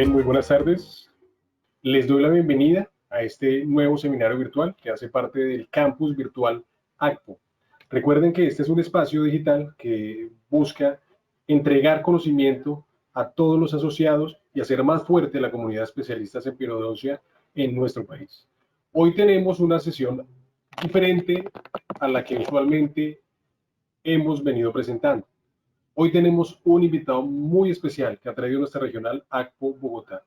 Bien, muy buenas tardes. Les doy la bienvenida a este nuevo seminario virtual que hace parte del campus virtual ACPO. Recuerden que este es un espacio digital que busca entregar conocimiento a todos los asociados y hacer más fuerte la comunidad de especialistas en periodoncia en nuestro país. Hoy tenemos una sesión diferente a la que usualmente hemos venido presentando. Hoy tenemos un invitado muy especial que ha traído nuestra regional ACPO Bogotá.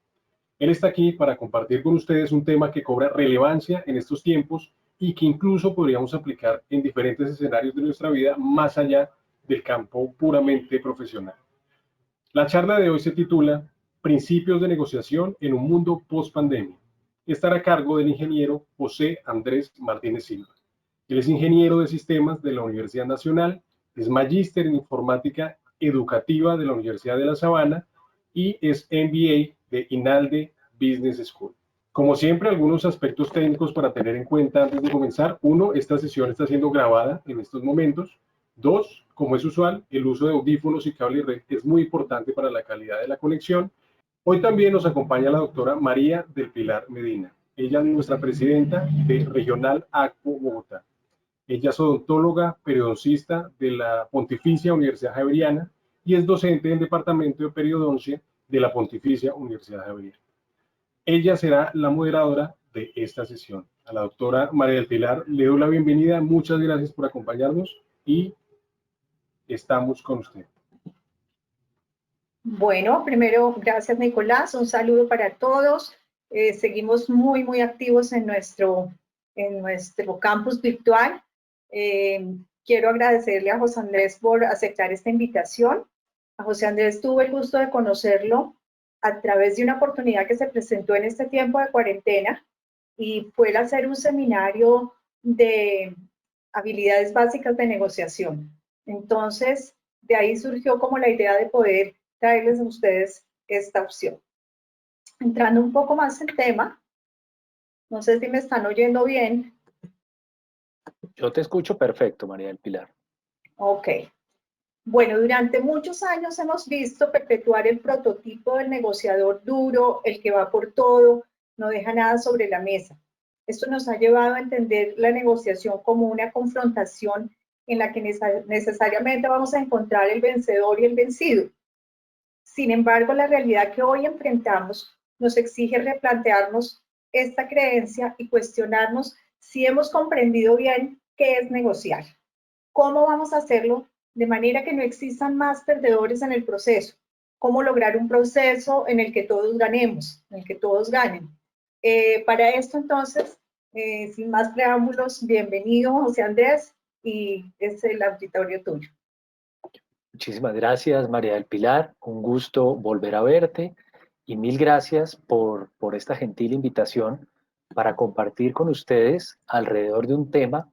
Él está aquí para compartir con ustedes un tema que cobra relevancia en estos tiempos y que incluso podríamos aplicar en diferentes escenarios de nuestra vida más allá del campo puramente profesional. La charla de hoy se titula Principios de negociación en un mundo post-pandemia. Estará a cargo del ingeniero José Andrés Martínez Silva. Él es ingeniero de sistemas de la Universidad Nacional, es magíster en informática educativa de la Universidad de La Sabana y es MBA de INALDE Business School. Como siempre, algunos aspectos técnicos para tener en cuenta antes de comenzar. Uno, esta sesión está siendo grabada en estos momentos. Dos, como es usual, el uso de audífonos y cable red es muy importante para la calidad de la conexión. Hoy también nos acompaña la doctora María del Pilar Medina. Ella es nuestra presidenta de Regional ACPO Bogotá. Ella es odontóloga, periodoncista de la Pontificia Universidad Javeriana y es docente del Departamento de Periodoncia de la Pontificia Universidad Javeriana. Ella será la moderadora de esta sesión. A la doctora María del Pilar le doy la bienvenida. Muchas gracias por acompañarnos y estamos con usted. Bueno, primero, gracias Nicolás, un saludo para todos. Seguimos muy activos en nuestro campus virtual. Quiero agradecerle a José Andrés por aceptar esta invitación. A José Andrés tuve el gusto de conocerlo a través de una oportunidad que se presentó en este tiempo de cuarentena y fue el hacer un seminario de habilidades básicas de negociación. Entonces, de ahí surgió como la idea de poder traerles a ustedes esta opción. Entrando un poco más en tema, no sé si me están oyendo bien. Yo te escucho perfecto, María del Pilar. Ok. Bueno, durante muchos años hemos visto perpetuar el prototipo del negociador duro, el que va por todo, no deja nada sobre la mesa. Esto nos ha llevado a entender la negociación como una confrontación en la que necesariamente vamos a encontrar el vencedor y el vencido. Sin embargo, la realidad que hoy enfrentamos nos exige replantearnos esta creencia y cuestionarnos si hemos comprendido bien qué es negociar. ¿Cómo vamos a hacerlo de manera que no existan más perdedores en el proceso? ¿Cómo lograr un proceso en el que todos ganemos, en el que todos ganen? Para esto, entonces, sin más preámbulos, bienvenido, José Andrés, y es el auditorio tuyo. Muchísimas gracias, María del Pilar. Un gusto volver a verte y mil gracias por esta gentil invitación para compartir con ustedes alrededor de un tema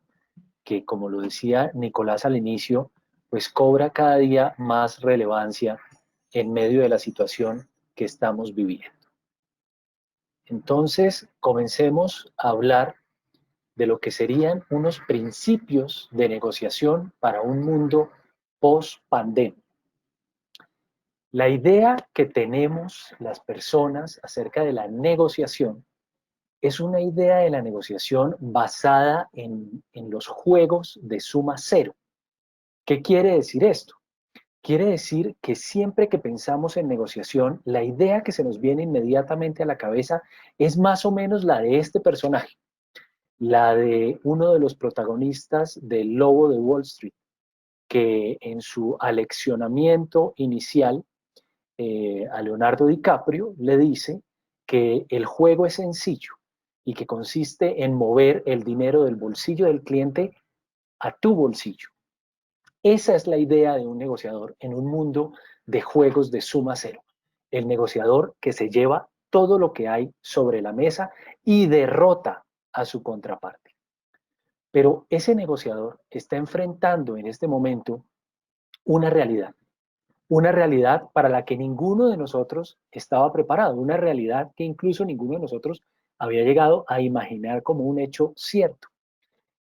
que, como lo decía Nicolás al inicio, pues cobra cada día más relevancia en medio de la situación que estamos viviendo. Entonces, comencemos a hablar de lo que serían unos principios de negociación para un mundo post-pandemia. La idea que tenemos las personas acerca de la negociación es una idea de la negociación basada en los juegos de suma cero. ¿Qué quiere decir esto? Quiere decir que siempre que pensamos en negociación, la idea que se nos viene inmediatamente a la cabeza es más o menos la de este personaje, la de uno de los protagonistas del Lobo de Wall Street, que en su aleccionamiento inicial a Leonardo DiCaprio le dice que el juego es sencillo y que consiste en mover el dinero del bolsillo del cliente a tu bolsillo. Esa es la idea de un negociador en un mundo de juegos de suma cero. El negociador que se lleva todo lo que hay sobre la mesa y derrota a su contraparte. Pero ese negociador está enfrentando en este momento una realidad para la que ninguno de nosotros estaba preparado, una realidad que incluso ninguno de nosotros había llegado a imaginar como un hecho cierto.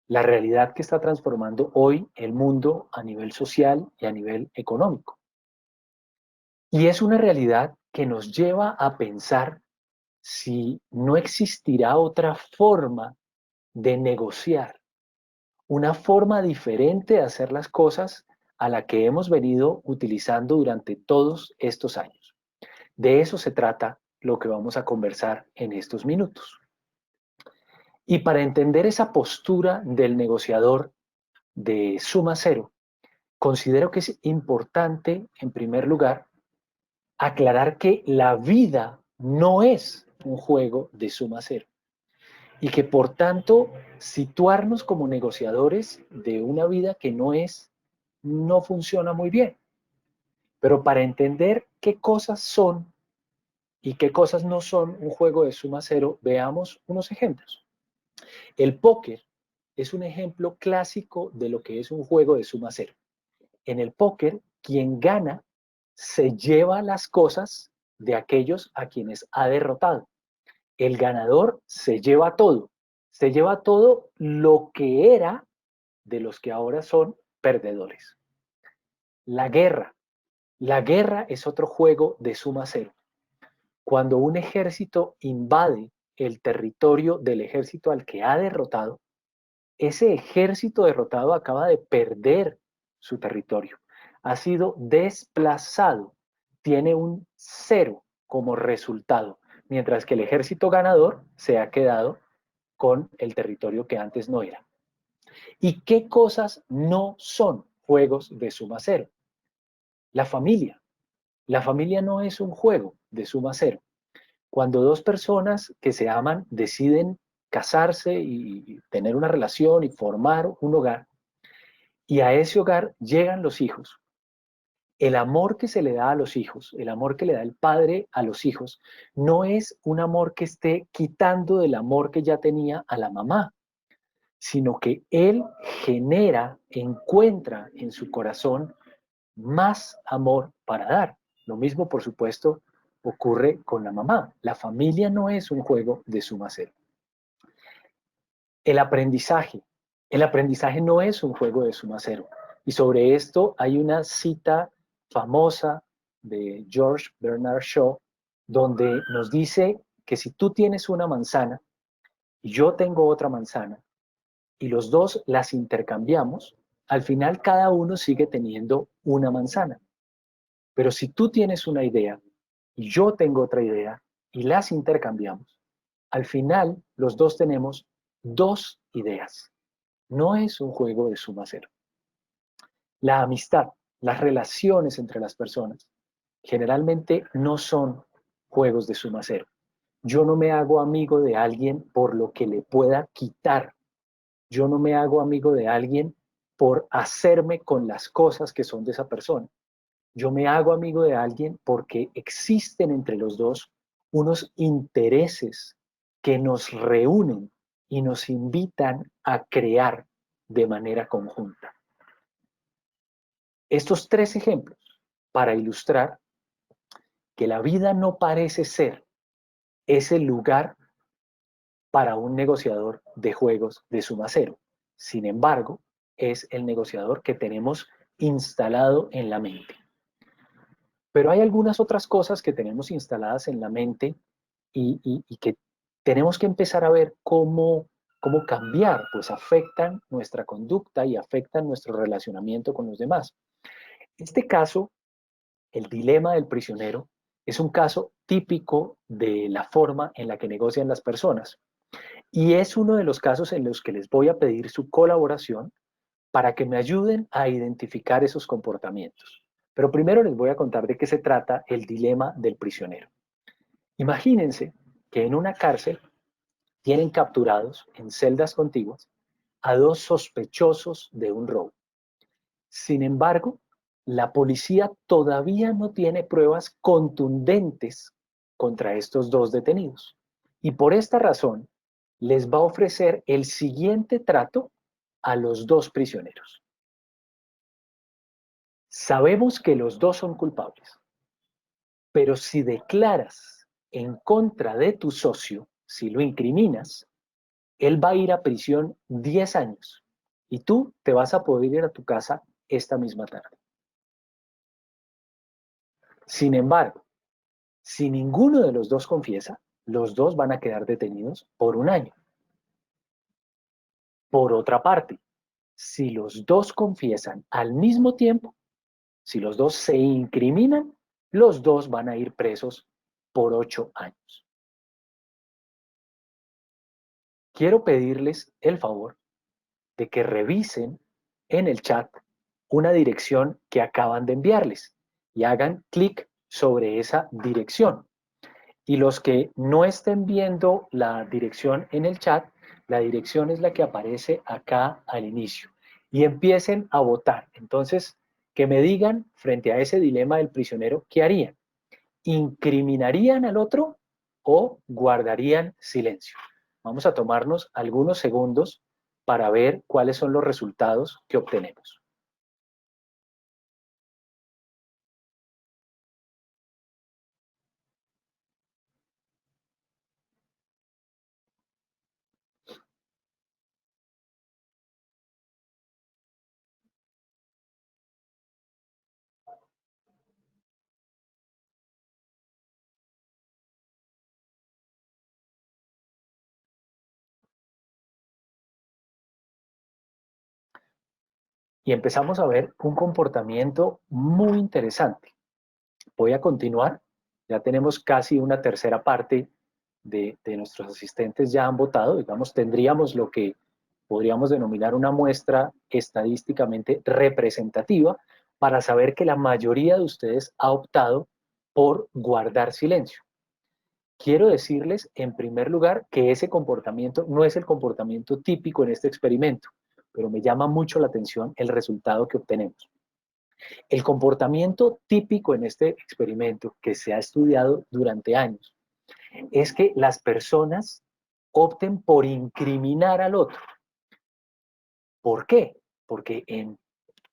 La realidad que está transformando hoy el mundo a nivel social y a nivel económico. Y es una realidad que nos lleva a pensar si no existirá otra forma de negociar, una forma diferente de hacer las cosas a la que hemos venido utilizando durante todos estos años. De eso se trata lo que vamos a conversar en estos minutos. Y para entender esa postura del negociador de suma cero, considero que es importante, en primer lugar, aclarar que la vida no es un juego de suma cero y que por tanto situarnos como negociadores de una vida que no funciona muy bien. Pero para entender qué cosas son y qué cosas no son un juego de suma cero, veamos unos ejemplos. El póker es un ejemplo clásico de lo que es un juego de suma cero. En el póker, quien gana se lleva las cosas de aquellos a quienes ha derrotado. El ganador se lleva todo lo que era de los que ahora son perdedores. La guerra. La guerra es otro juego de suma cero. Cuando un ejército invade el territorio del ejército al que ha derrotado, ese ejército derrotado acaba de perder su territorio. Ha sido desplazado. Tiene un cero como resultado, mientras que el ejército ganador se ha quedado con el territorio que antes no era. ¿Y qué cosas no son juegos de suma cero? La familia. La familia no es un juego de suma cero. Cuando dos personas que se aman deciden casarse y tener una relación y formar un hogar, y a ese hogar llegan los hijos, el amor que se le da a los hijos, el amor que le da el padre a los hijos, no es un amor que esté quitando del amor que ya tenía a la mamá, sino que él genera, encuentra en su corazón más amor para dar. Lo mismo, por supuesto, ocurre con la mamá. La familia no es un juego de suma cero. El aprendizaje. El aprendizaje no es un juego de suma cero. Y sobre esto hay una cita famosa de George Bernard Shaw, donde nos dice que si tú tienes una manzana y yo tengo otra manzana, y los dos las intercambiamos, al final cada uno sigue teniendo una manzana. Pero si tú tienes una idea y yo tengo otra idea y las intercambiamos, al final los dos tenemos dos ideas. No es un juego de suma cero. La amistad, las relaciones entre las personas, generalmente no son juegos de suma cero. Yo no me hago amigo de alguien por lo que le pueda quitar. Yo no me hago amigo de alguien por hacerme con las cosas que son de esa persona. Yo me hago amigo de alguien porque existen entre los dos unos intereses que nos reúnen y nos invitan a crear de manera conjunta. Estos tres ejemplos para ilustrar que la vida no parece ser ese lugar para un negociador de juegos de suma cero. Sin embargo, es el negociador que tenemos instalado en la mente. Pero hay algunas otras cosas que tenemos instaladas en la mente y que tenemos que empezar a ver cómo cambiar, pues afectan nuestra conducta y afectan nuestro relacionamiento con los demás. Este caso, el dilema del prisionero, es un caso típico de la forma en la que negocian las personas. Y es uno de los casos en los que les voy a pedir su colaboración para que me ayuden a identificar esos comportamientos. Pero primero les voy a contar de qué se trata el dilema del prisionero. Imagínense que en una cárcel tienen capturados en celdas contiguas a dos sospechosos de un robo. Sin embargo, la policía todavía no tiene pruebas contundentes contra estos dos detenidos. Y por esta razón, les va a ofrecer el siguiente trato a los dos prisioneros. Sabemos que los dos son culpables, pero si declaras en contra de tu socio, si lo incriminas, él va a ir a prisión 10 años y tú te vas a poder ir a tu casa esta misma tarde. Sin embargo, Si ninguno de los dos confiesa, los dos van a quedar detenidos por 1 año. Por otra parte, si los dos confiesan al mismo tiempo, si los dos se incriminan, los dos van a ir presos por 8 años. Quiero pedirles el favor de que revisen en el chat una dirección que acaban de enviarles y hagan clic sobre esa dirección. Y los que no estén viendo la dirección en el chat, la dirección es la que aparece acá al inicio. Y empiecen a votar. Entonces, que me digan frente a ese dilema del prisionero, ¿qué harían? ¿Incriminarían al otro o guardarían silencio? Vamos a tomarnos algunos segundos para ver cuáles son los resultados que obtenemos. Y empezamos a ver un comportamiento muy interesante. Voy a continuar. Ya tenemos casi una tercera parte de nuestros asistentes ya han votado. Digamos, tendríamos lo que podríamos denominar una muestra estadísticamente representativa para saber que la mayoría de ustedes ha optado por guardar silencio. Quiero decirles, en primer lugar, que ese comportamiento no es el comportamiento típico en este experimento, pero me llama mucho la atención el resultado que obtenemos. El comportamiento típico en este experimento, que se ha estudiado durante años, es que las personas opten por incriminar al otro. ¿Por qué? Porque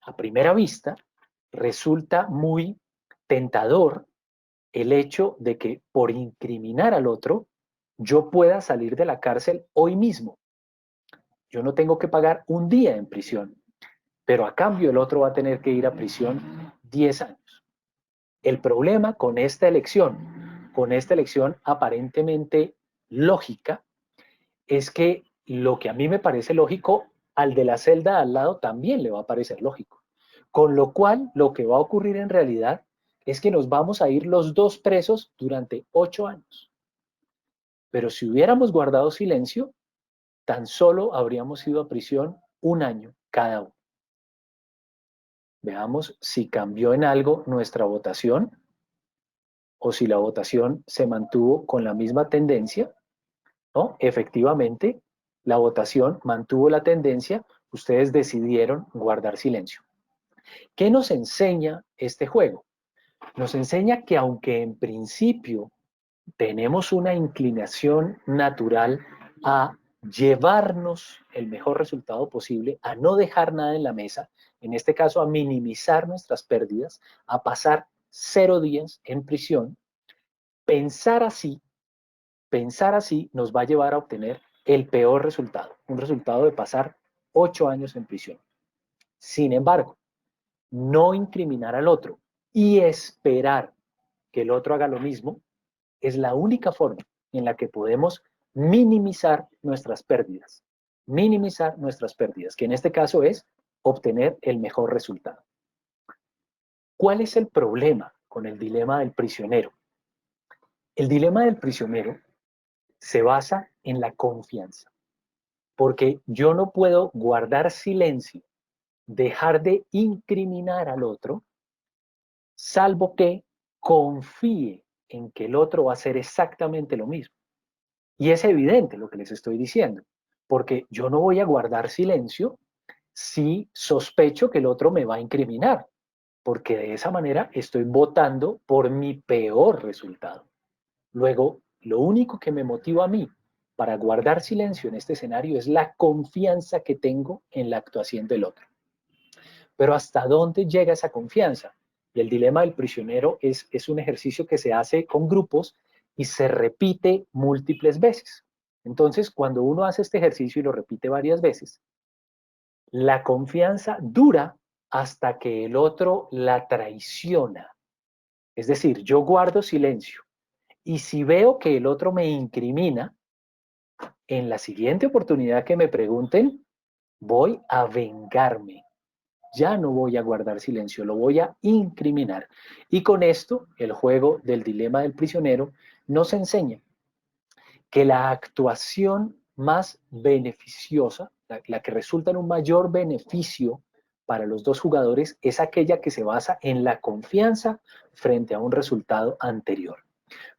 a primera vista resulta muy tentador el hecho de que por incriminar al otro yo pueda salir de la cárcel hoy mismo. Yo no tengo que pagar un día en prisión, pero a cambio el otro va a tener que ir a prisión 10 años. El problema con esta elección aparentemente lógica, es que lo que a mí me parece lógico, al de la celda al lado también le va a parecer lógico. Con lo cual, lo que va a ocurrir en realidad es que nos vamos a ir los dos presos durante 8 años. Pero si hubiéramos guardado silencio, tan solo habríamos ido a prisión 1 año cada uno. Veamos si cambió en algo nuestra votación o si la votación se mantuvo con la misma tendencia, ¿no? Efectivamente, la votación mantuvo la tendencia, ustedes decidieron guardar silencio. ¿Qué nos enseña este juego? Nos enseña que aunque en principio tenemos una inclinación natural a llevarnos el mejor resultado posible, a no dejar nada en la mesa, en este caso a minimizar nuestras pérdidas, a pasar 0 días en prisión, pensar así nos va a llevar a obtener el peor resultado, un resultado de pasar 8 años en prisión. Sin embargo, no incriminar al otro y esperar que el otro haga lo mismo es la única forma en la que podemos minimizar nuestras pérdidas. Minimizar nuestras pérdidas, que en este caso es obtener el mejor resultado. ¿Cuál es el problema con el dilema del prisionero? El dilema del prisionero se basa en la confianza, porque yo no puedo guardar silencio, dejar de incriminar al otro, salvo que confíe en que el otro va a hacer exactamente lo mismo. Y es evidente lo que les estoy diciendo, porque yo no voy a guardar silencio si sospecho que el otro me va a incriminar, porque de esa manera estoy votando por mi peor resultado. Luego, lo único que me motiva a mí para guardar silencio en este escenario es la confianza que tengo en la actuación del otro. Pero ¿hasta dónde llega esa confianza? Y el dilema del prisionero es un ejercicio que se hace con grupos y se repite múltiples veces. Entonces, cuando uno hace este ejercicio y lo repite varias veces, la confianza dura hasta que el otro la traiciona. Es decir, yo guardo silencio, Y si veo que el otro me incrimina, en la siguiente oportunidad que me pregunten, voy a vengarme. Ya no voy a guardar silencio, lo voy a incriminar. Y con esto, el juego del dilema del prisionero nos enseña que la actuación más beneficiosa, la que resulta en un mayor beneficio para los dos jugadores, es aquella que se basa en la confianza frente a un resultado anterior.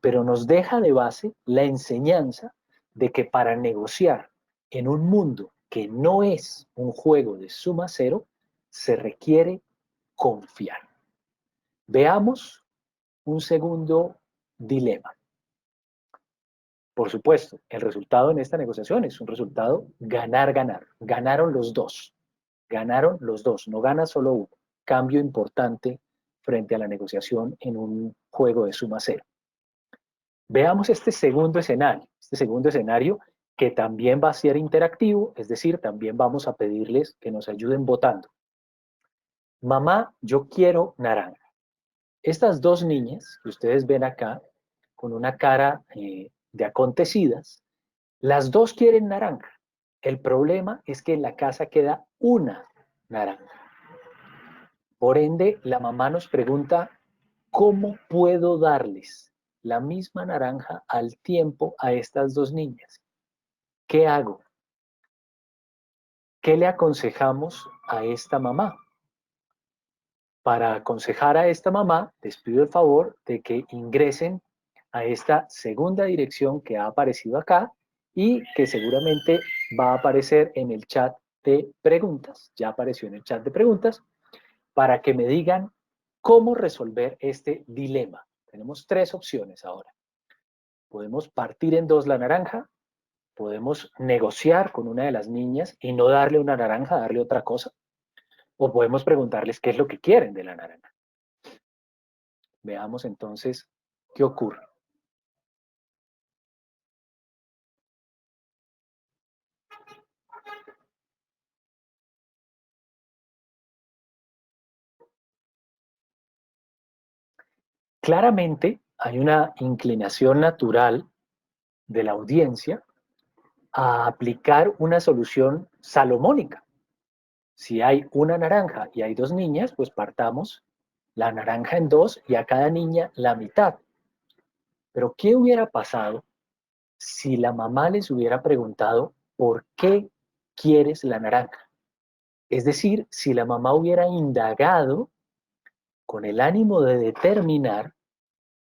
Pero nos deja de base la enseñanza de que para negociar en un mundo que no es un juego de suma cero, se requiere confiar. Veamos un segundo dilema. Por supuesto, el resultado en esta negociación es un resultado ganar-ganar. Ganaron los dos. Ganaron los dos, no gana solo uno. Cambio importante frente a la negociación en un juego de suma cero. Veamos este segundo escenario que también va a ser interactivo, es decir, también vamos a pedirles que nos ayuden votando. Mamá, yo quiero naranja. Estas dos niñas que ustedes ven acá, con una cara de acontecidas, las dos quieren naranja. El problema es que en la casa queda una naranja. Por ende, la mamá nos pregunta, ¿cómo puedo darles la misma naranja al tiempo a estas dos niñas? ¿Qué hago? ¿Qué le aconsejamos a esta mamá? Para aconsejar a esta mamá, les pido el favor de que ingresen a esta segunda dirección que ha aparecido acá y que seguramente va a aparecer en el chat de preguntas. Ya apareció en el chat de preguntas para que me digan cómo resolver este dilema. Tenemos tres opciones ahora. Podemos partir en dos la naranja, podemos negociar con una de las niñas y no darle una naranja, darle otra cosa, o podemos preguntarles qué es lo que quieren de la naranja. Veamos entonces qué ocurre. Claramente hay una inclinación natural de la audiencia a aplicar una solución salomónica. Si hay una naranja y hay dos niñas, pues partamos la naranja en dos y a cada niña la mitad. Pero ¿qué hubiera pasado si la mamá les hubiera preguntado por qué quieres la naranja? Es decir, si la mamá hubiera indagado con el ánimo de determinar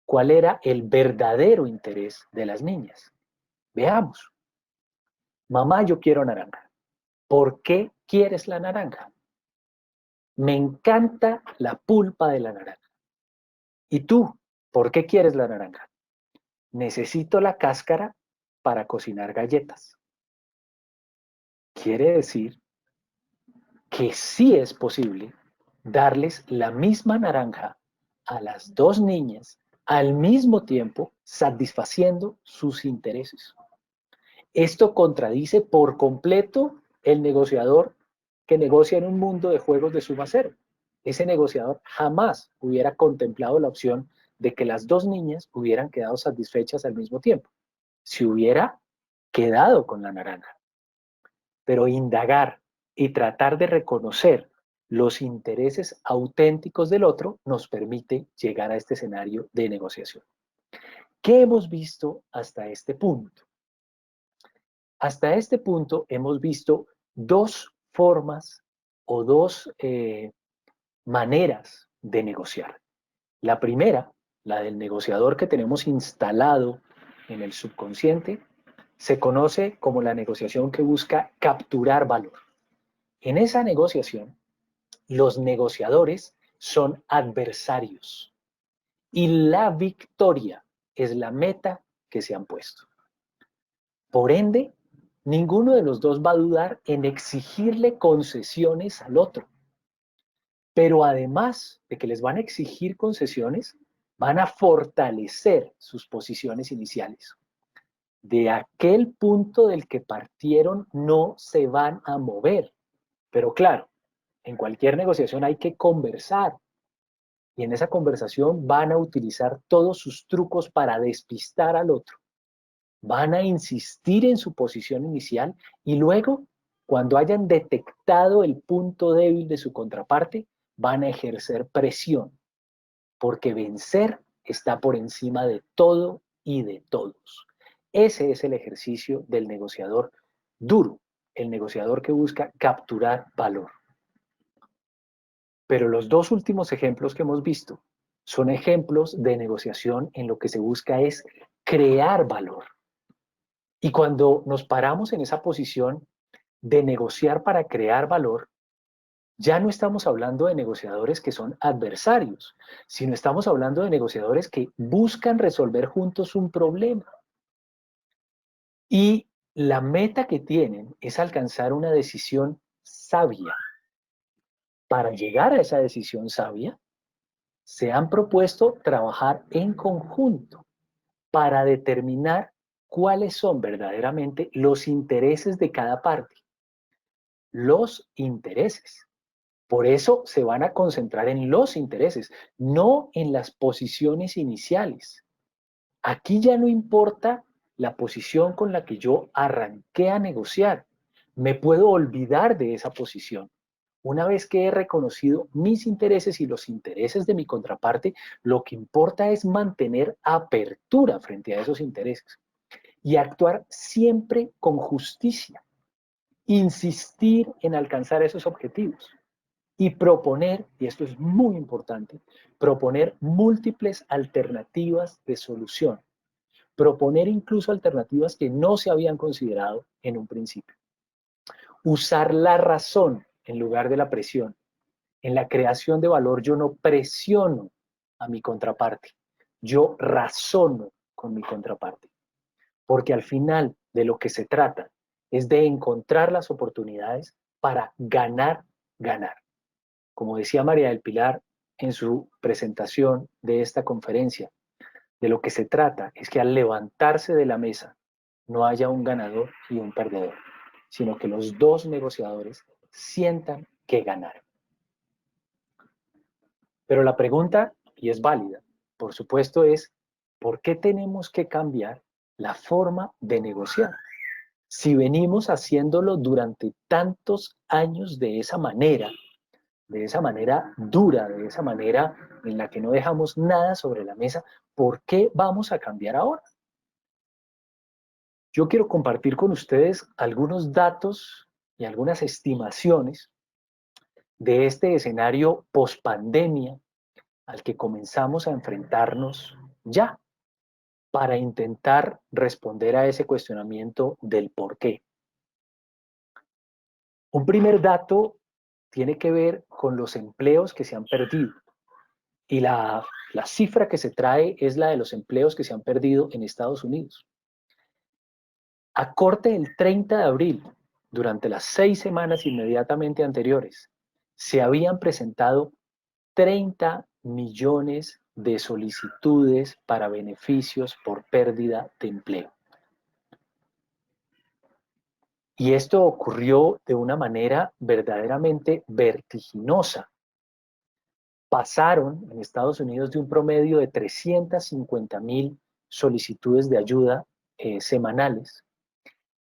cuál era el verdadero interés de las niñas. Veamos. Mamá, yo quiero naranja. ¿Por qué quieres la naranja? Me encanta la pulpa de la naranja. ¿Y tú? ¿Por qué quieres la naranja? Necesito la cáscara para cocinar galletas. Quiere decir que sí es posible darles la misma naranja a las dos niñas al mismo tiempo, satisfaciendo sus intereses. Esto contradice por completo el negociador que negocia en un mundo de juegos de suma cero. Ese negociador jamás hubiera contemplado la opción de que las dos niñas hubieran quedado satisfechas al mismo tiempo. Si hubiera quedado con la naranja. Pero indagar y tratar de reconocer los intereses auténticos del otro nos permite llegar a este escenario de negociación. ¿Qué hemos visto hasta este punto? Hasta este punto hemos visto dos formas o dos maneras de negociar. La primera, la del negociador que tenemos instalado en el subconsciente, se conoce como la negociación que busca capturar valor. En esa negociación, los negociadores son adversarios y la victoria es la meta que se han puesto. Por ende, ninguno de los dos va a dudar en exigirle concesiones al otro. Pero además de que les van a exigir concesiones, van a fortalecer sus posiciones iniciales. De aquel punto del que partieron no se van a mover. Pero claro, en cualquier negociación hay que conversar. Y en esa conversación van a utilizar todos sus trucos para despistar al otro. Van a insistir en su posición inicial y luego, cuando hayan detectado el punto débil de su contraparte, van a ejercer presión, porque vencer está por encima de todo y de todos. Ese es el ejercicio del negociador duro, el negociador que busca capturar valor. Pero los dos últimos ejemplos que hemos visto son ejemplos de negociación en lo que se busca es crear valor. Y cuando nos paramos en esa posición de negociar para crear valor, ya no estamos hablando de negociadores que son adversarios, sino estamos hablando de negociadores que buscan resolver juntos un problema. Y la meta que tienen es alcanzar una decisión sabia. Para llegar a esa decisión sabia, se han propuesto trabajar en conjunto para determinar cuáles son verdaderamente los intereses de cada parte. Los intereses. Por eso se van a concentrar en los intereses, no en las posiciones iniciales. Aquí ya no importa la posición con la que yo arranqué a negociar. Me puedo olvidar de esa posición. Una vez que he reconocido mis intereses y los intereses de mi contraparte, lo que importa es mantener apertura frente a esos intereses y actuar siempre con justicia, insistir en alcanzar esos objetivos y proponer, y esto es muy importante, proponer múltiples alternativas de solución, proponer incluso alternativas que no se habían considerado en un principio. Usar la razón en lugar de la presión. En la creación de valor yo no presiono a mi contraparte, yo razono con mi contraparte. Porque al final de lo que se trata es de encontrar las oportunidades para ganar, ganar. Como decía María del Pilar en su presentación de esta conferencia, de lo que se trata es que al levantarse de la mesa no haya un ganador y un perdedor, sino que los dos negociadores sientan que ganaron. Pero la pregunta, y es válida, por supuesto, es ¿por qué tenemos que cambiar la forma de negociar? Si venimos haciéndolo durante tantos años de esa manera dura, de esa manera en la que no dejamos nada sobre la mesa, ¿por qué vamos a cambiar ahora? Yo quiero compartir con ustedes algunos datos y algunas estimaciones de este escenario pospandemia al que comenzamos a enfrentarnos ya para intentar responder a ese cuestionamiento del por qué. Un primer dato tiene que ver con los empleos que se han perdido. Y la cifra que se trae es la de los empleos que se han perdido en Estados Unidos. A corte del 30 de abril, durante las 6 semanas inmediatamente anteriores, se habían presentado 30 millones de solicitudes para beneficios por pérdida de empleo. Y esto ocurrió de una manera verdaderamente vertiginosa. Pasaron en Estados Unidos de un promedio de 350,000 solicitudes de ayuda semanales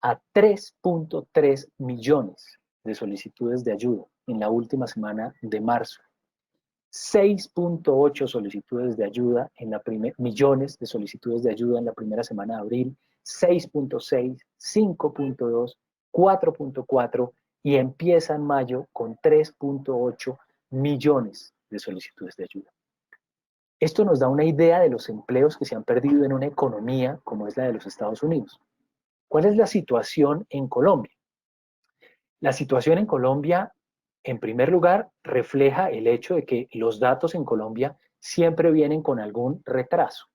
a 3.3 millones de solicitudes de ayuda en la última semana de marzo. 6.8 solicitudes de ayuda millones de solicitudes de ayuda en la primera semana de abril, 6.6, 5.2, 4.4 y empieza en mayo con 3.8 millones de solicitudes de ayuda. Esto nos da una idea de los empleos que se han perdido en una economía como es la de los Estados Unidos. ¿Cuál es la situación en Colombia? La situación en Colombia, en primer lugar, refleja el hecho de que los datos en Colombia siempre vienen con algún retraso.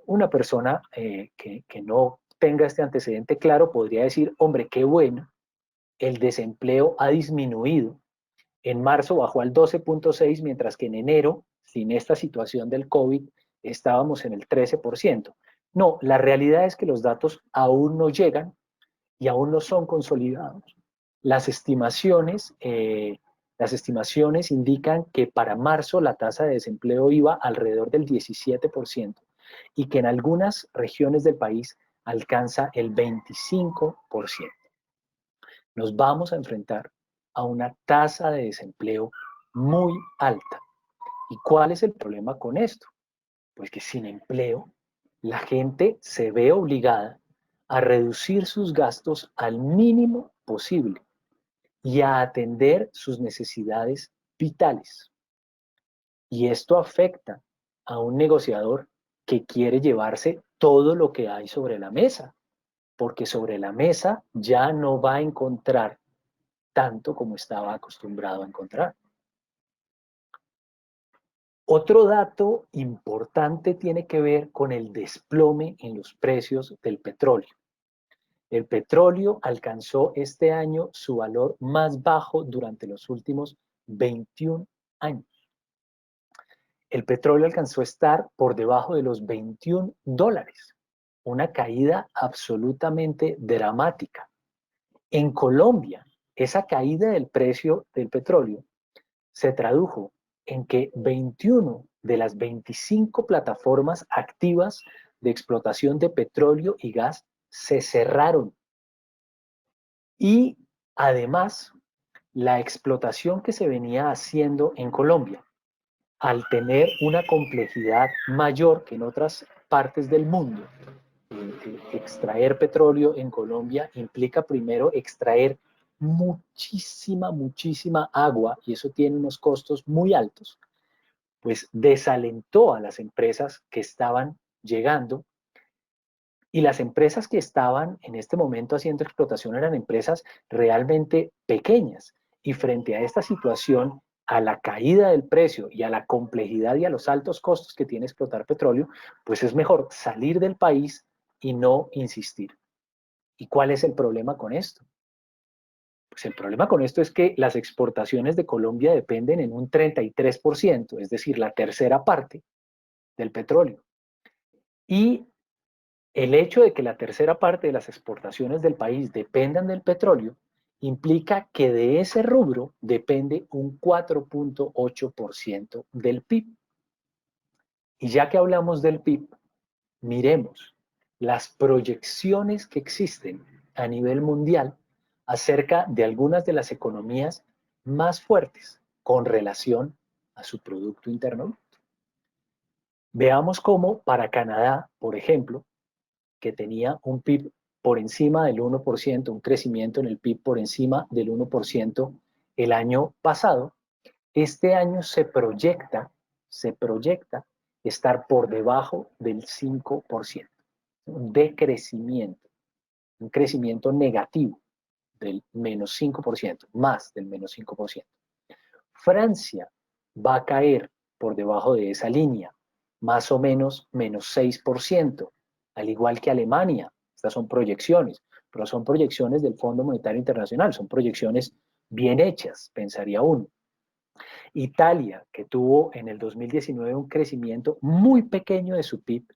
Una persona que no tenga este antecedente claro podría decir, hombre, qué bueno, el desempleo ha disminuido. En marzo bajó al 12.6, mientras que en enero, sin esta situación del COVID, estábamos en el 13%. No, la realidad es que los datos aún no llegan y aún no son consolidados. Las estimaciones Las estimaciones indican que para marzo la tasa de desempleo iba alrededor del 17% y que en algunas regiones del país alcanza el 25%. Nos vamos a enfrentar a una tasa de desempleo muy alta. ¿Y cuál es el problema con esto? Pues que sin empleo, la gente se ve obligada a reducir sus gastos al mínimo posible y a atender sus necesidades vitales. Y esto afecta a un negociador que quiere llevarse todo lo que hay sobre la mesa, porque sobre la mesa ya no va a encontrar tanto como estaba acostumbrado a encontrar. Otro dato importante tiene que ver con el desplome en los precios del petróleo. El petróleo alcanzó este año su valor más bajo durante los últimos 21 años. El petróleo alcanzó a estar por debajo de los $21, una caída absolutamente dramática. En Colombia, esa caída del precio del petróleo se tradujo en que 21 de las 25 plataformas activas de explotación de petróleo y gas se cerraron. Y además, la explotación que se venía haciendo en Colombia, al tener una complejidad mayor que en otras partes del mundo, extraer petróleo en Colombia implica primero extraer muchísima agua y eso tiene unos costos muy altos, pues desalentó a las empresas que estaban llegando y las empresas que estaban en este momento haciendo explotación eran empresas realmente pequeñas y frente a esta situación, a la caída del precio y a la complejidad y a los altos costos que tiene explotar petróleo, pues es mejor salir del país y no insistir. ¿Y cuál es el problema con esto? Pues el problema con esto es que las exportaciones de Colombia dependen en un 33%, es decir, la tercera parte del petróleo. Y el hecho de que la tercera parte de las exportaciones del país dependan del petróleo implica que de ese rubro depende un 4.8% del PIB. Y ya que hablamos del PIB, miremos las proyecciones que existen a nivel mundial acerca de algunas de las economías más fuertes con relación a su Producto Interno Bruto. Veamos cómo para Canadá, por ejemplo, que tenía un PIB por encima del 1%, un crecimiento en el PIB por encima del 1% el año pasado, este año se proyecta estar por debajo del 5%, un decrecimiento, un crecimiento negativo del menos 5%, más del menos 5%. Francia va a caer por debajo de esa línea, más o menos menos 6%, al igual que Alemania. Estas son proyecciones, pero son proyecciones del Fondo Monetario Internacional, son proyecciones bien hechas, pensaría uno. Italia, que tuvo en el 2019 un crecimiento muy pequeño de su PIB,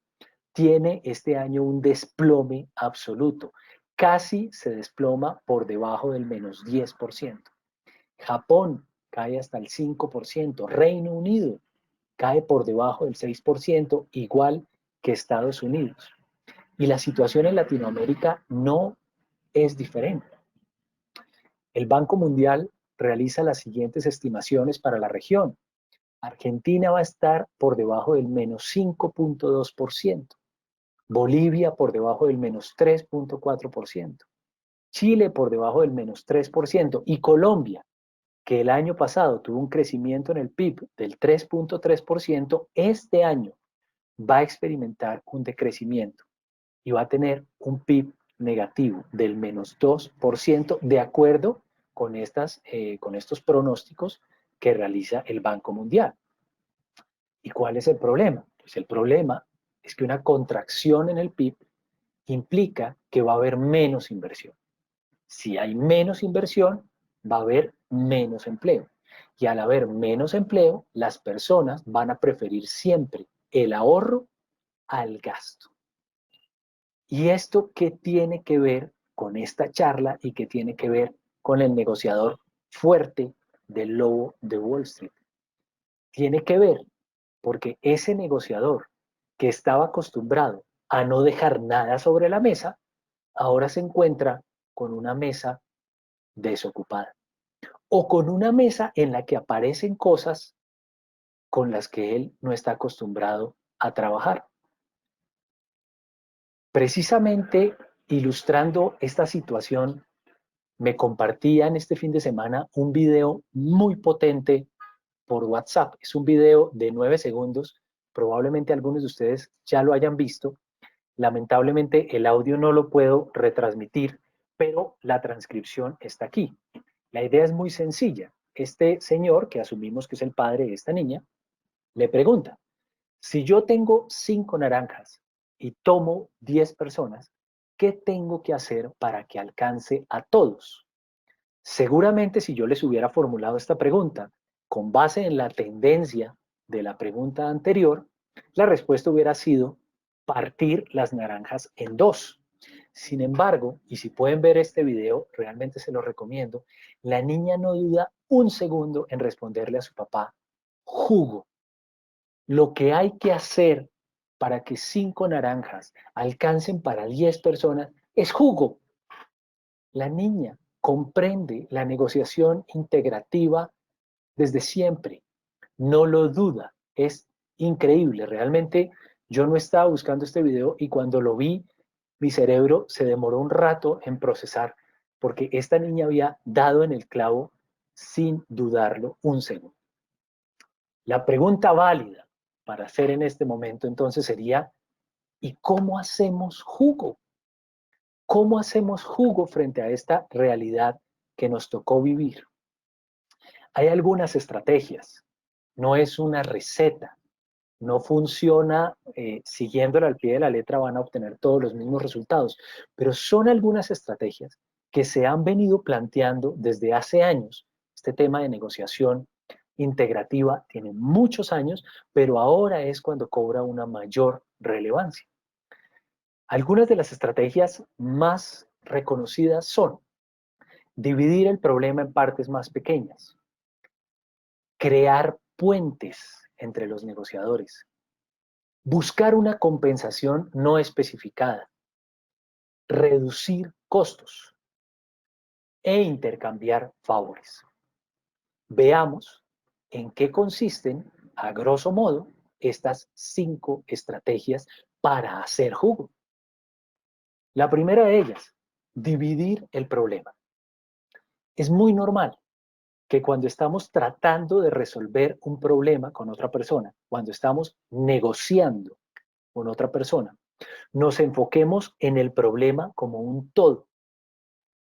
tiene este año un desplome absoluto. Casi se desploma por debajo del menos 10%. Japón cae hasta el 5%. Reino Unido cae por debajo del 6%, igual que Estados Unidos. Y la situación en Latinoamérica no es diferente. El Banco Mundial realiza las siguientes estimaciones para la región. Argentina va a estar por debajo del menos 5.2%. Bolivia por debajo del menos 3.4%. Chile por debajo del menos 3%. Y Colombia, que el año pasado tuvo un crecimiento en el PIB del 3.3%, este año va a experimentar un decrecimiento y va a tener un PIB negativo del menos 2%, de acuerdo con estos pronósticos que realiza el Banco Mundial. ¿Y cuál es el problema? Pues el problema es que una contracción en el PIB implica que va a haber menos inversión. Si hay menos inversión, va a haber menos empleo. Y al haber menos empleo, las personas van a preferir siempre el ahorro al gasto. ¿Y esto qué tiene que ver con esta charla y qué tiene que ver con el negociador fuerte del lobo de Wall Street. Tiene que ver porque ese negociador que estaba acostumbrado a no dejar nada sobre la mesa, ahora se encuentra con una mesa desocupada o con una mesa en la que aparecen cosas con las que él no está acostumbrado a trabajar. Precisamente ilustrando esta situación, me compartían este fin de semana un video muy potente por WhatsApp. Es un video de 9 segundos, probablemente algunos de ustedes ya lo hayan visto. Lamentablemente el audio no lo puedo retransmitir, pero la transcripción está aquí. La idea es muy sencilla. Este señor, que asumimos que es el padre de esta niña, le pregunta: si yo tengo 5 naranjas y tomo 10 personas, ¿qué tengo que hacer para que alcance a todos? Seguramente si yo les hubiera formulado esta pregunta con base en la tendencia de la pregunta anterior, la respuesta hubiera sido partir las naranjas en 2. Sin embargo, y si pueden ver este video, realmente se lo recomiendo, la niña no duda un segundo en responderle a su papá: jugo. Lo que hay que hacer para que 5 naranjas alcancen para 10 personas es jugo. La niña comprende la negociación integrativa desde siempre, no lo duda, es increíble. Realmente yo no estaba buscando este video y cuando lo vi, mi cerebro se demoró un rato en procesar, porque esta niña había dado en el clavo sin dudarlo un segundo. La pregunta válida para hacer en este momento entonces sería: ¿y cómo hacemos jugo? ¿Cómo hacemos jugo frente a esta realidad que nos tocó vivir? Hay algunas estrategias, no es una receta, no funciona siguiéndola al pie de la letra, van a obtener todos los mismos resultados, pero son algunas estrategias que se han venido planteando desde hace años. Este tema de negociación integrativa tiene muchos años, pero ahora es cuando cobra una mayor relevancia. Algunas de las estrategias más reconocidas son dividir el problema en partes más pequeñas, crear puentes entre los negociadores, buscar una compensación no especificada, reducir costos e intercambiar favores. Veamos en qué consisten, a grosso modo, estas 5 estrategias para hacer jugo. La primera de ellas, dividir el problema. Es muy normal que cuando estamos tratando de resolver un problema con otra persona, cuando estamos negociando con otra persona, nos enfoquemos en el problema como un todo.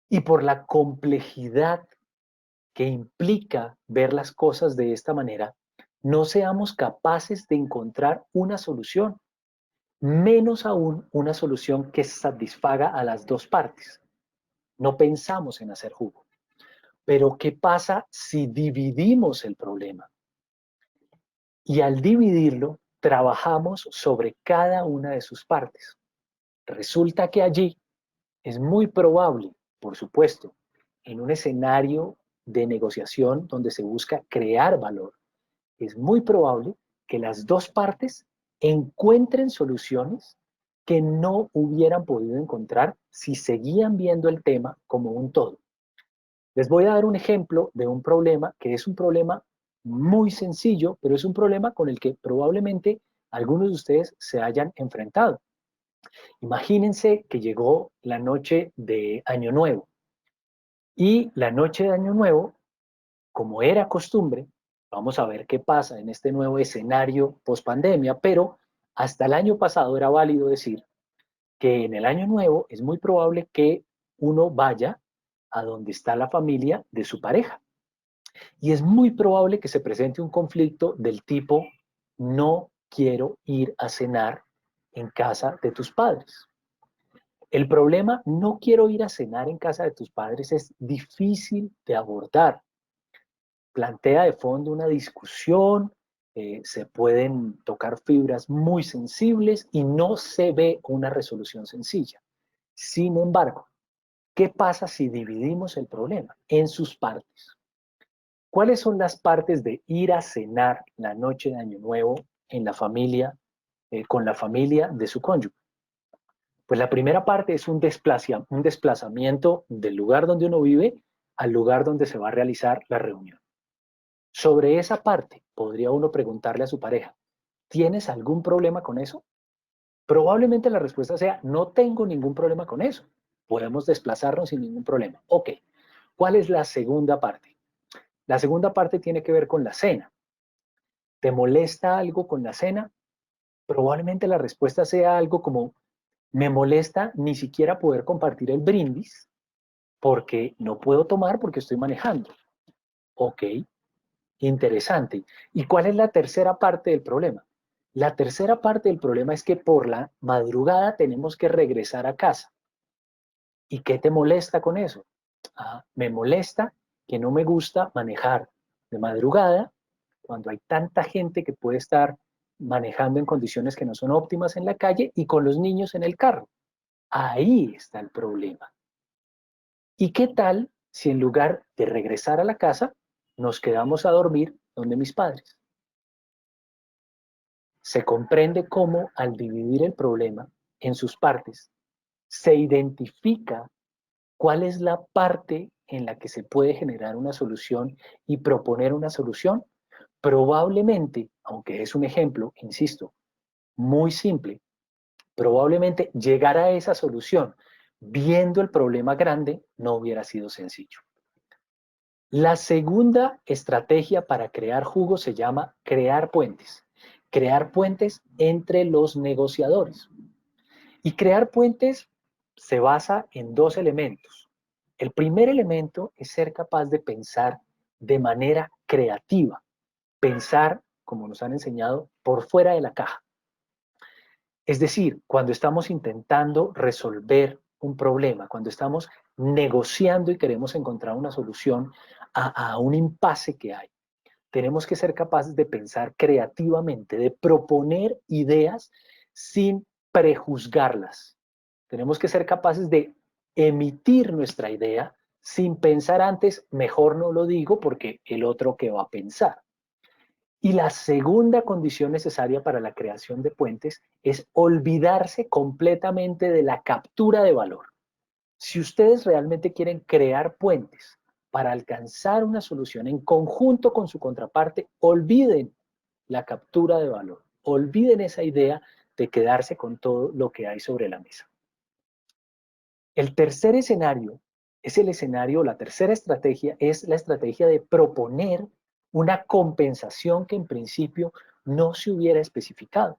Y por la complejidad que implica ver las cosas de esta manera, no seamos capaces de encontrar una solución, menos aún una solución que satisfaga a las dos partes. No pensamos en hacer jugo. Pero ¿qué pasa si dividimos el problema? Y al dividirlo, trabajamos sobre cada una de sus partes. Resulta que allí es muy probable, por supuesto, en un escenario de negociación donde se busca crear valor, es muy probable que las dos partes encuentren soluciones que no hubieran podido encontrar si seguían viendo el tema como un todo. Les voy a dar un ejemplo de un problema que es un problema muy sencillo, pero es un problema con el que probablemente algunos de ustedes se hayan enfrentado. Imagínense que llegó la noche de Año Nuevo y la noche de Año Nuevo, como era costumbre, vamos a ver qué pasa en este nuevo escenario post-pandemia, pero hasta el año pasado era válido decir que en el Año Nuevo es muy probable que uno vaya a donde está la familia de su pareja. Y es muy probable que se presente un conflicto del tipo: no quiero ir a cenar en casa de tus padres. El problema, no quiero ir a cenar en casa de tus padres, es difícil de abordar. Plantea de fondo una discusión, se pueden tocar fibras muy sensibles y no se ve una resolución sencilla. Sin embargo, ¿qué pasa si dividimos el problema en sus partes? ¿Cuáles son las partes de ir a cenar la noche de Año Nuevo en la familia, con la familia de su cónyuge? Pues la primera parte es un desplazamiento del lugar donde uno vive al lugar donde se va a realizar la reunión. Sobre esa parte, podría uno preguntarle a su pareja, ¿tienes algún problema con eso? Probablemente la respuesta sea, no tengo ningún problema con eso. Podemos desplazarnos sin ningún problema. Ok, ¿cuál es la segunda parte? La segunda parte tiene que ver con la cena. ¿Te molesta algo con la cena? Probablemente la respuesta sea algo como, me molesta ni siquiera poder compartir el brindis porque no puedo tomar porque estoy manejando. Ok, interesante. ¿Y cuál es la tercera parte del problema? La tercera parte del problema es que por la madrugada tenemos que regresar a casa. ¿Y qué te molesta con eso? Me molesta que no me gusta manejar de madrugada cuando hay tanta gente que puede estar manejando en condiciones que no son óptimas en la calle y con los niños en el carro. Ahí está el problema. ¿Y qué tal si en lugar de regresar a la casa, nos quedamos a dormir donde mis padres? Se comprende cómo al dividir el problema en sus partes, se identifica cuál es la parte en la que se puede generar una solución y proponer una solución. Probablemente, aunque es un ejemplo, insisto, muy simple, probablemente llegar a esa solución viendo el problema grande no hubiera sido sencillo. La segunda estrategia para crear jugo se llama crear puentes. Crear puentes entre los negociadores. Y crear puentes se basa en dos elementos. El primer elemento es ser capaz de pensar de manera creativa. Pensar, como nos han enseñado, por fuera de la caja. Es decir, cuando estamos intentando resolver un problema, cuando estamos negociando y queremos encontrar una solución a un impasse que hay, tenemos que ser capaces de pensar creativamente, de proponer ideas sin prejuzgarlas. Tenemos que ser capaces de emitir nuestra idea sin pensar antes, mejor no lo digo porque el otro qué va a pensar. Y la segunda condición necesaria para la creación de puentes es olvidarse completamente de la captura de valor. Si ustedes realmente quieren crear puentes para alcanzar una solución en conjunto con su contraparte, olviden la captura de valor. Olviden esa idea de quedarse con todo lo que hay sobre la mesa. El tercer escenario es el escenario, la tercera estrategia es la estrategia de proponer una compensación que en principio no se hubiera especificado.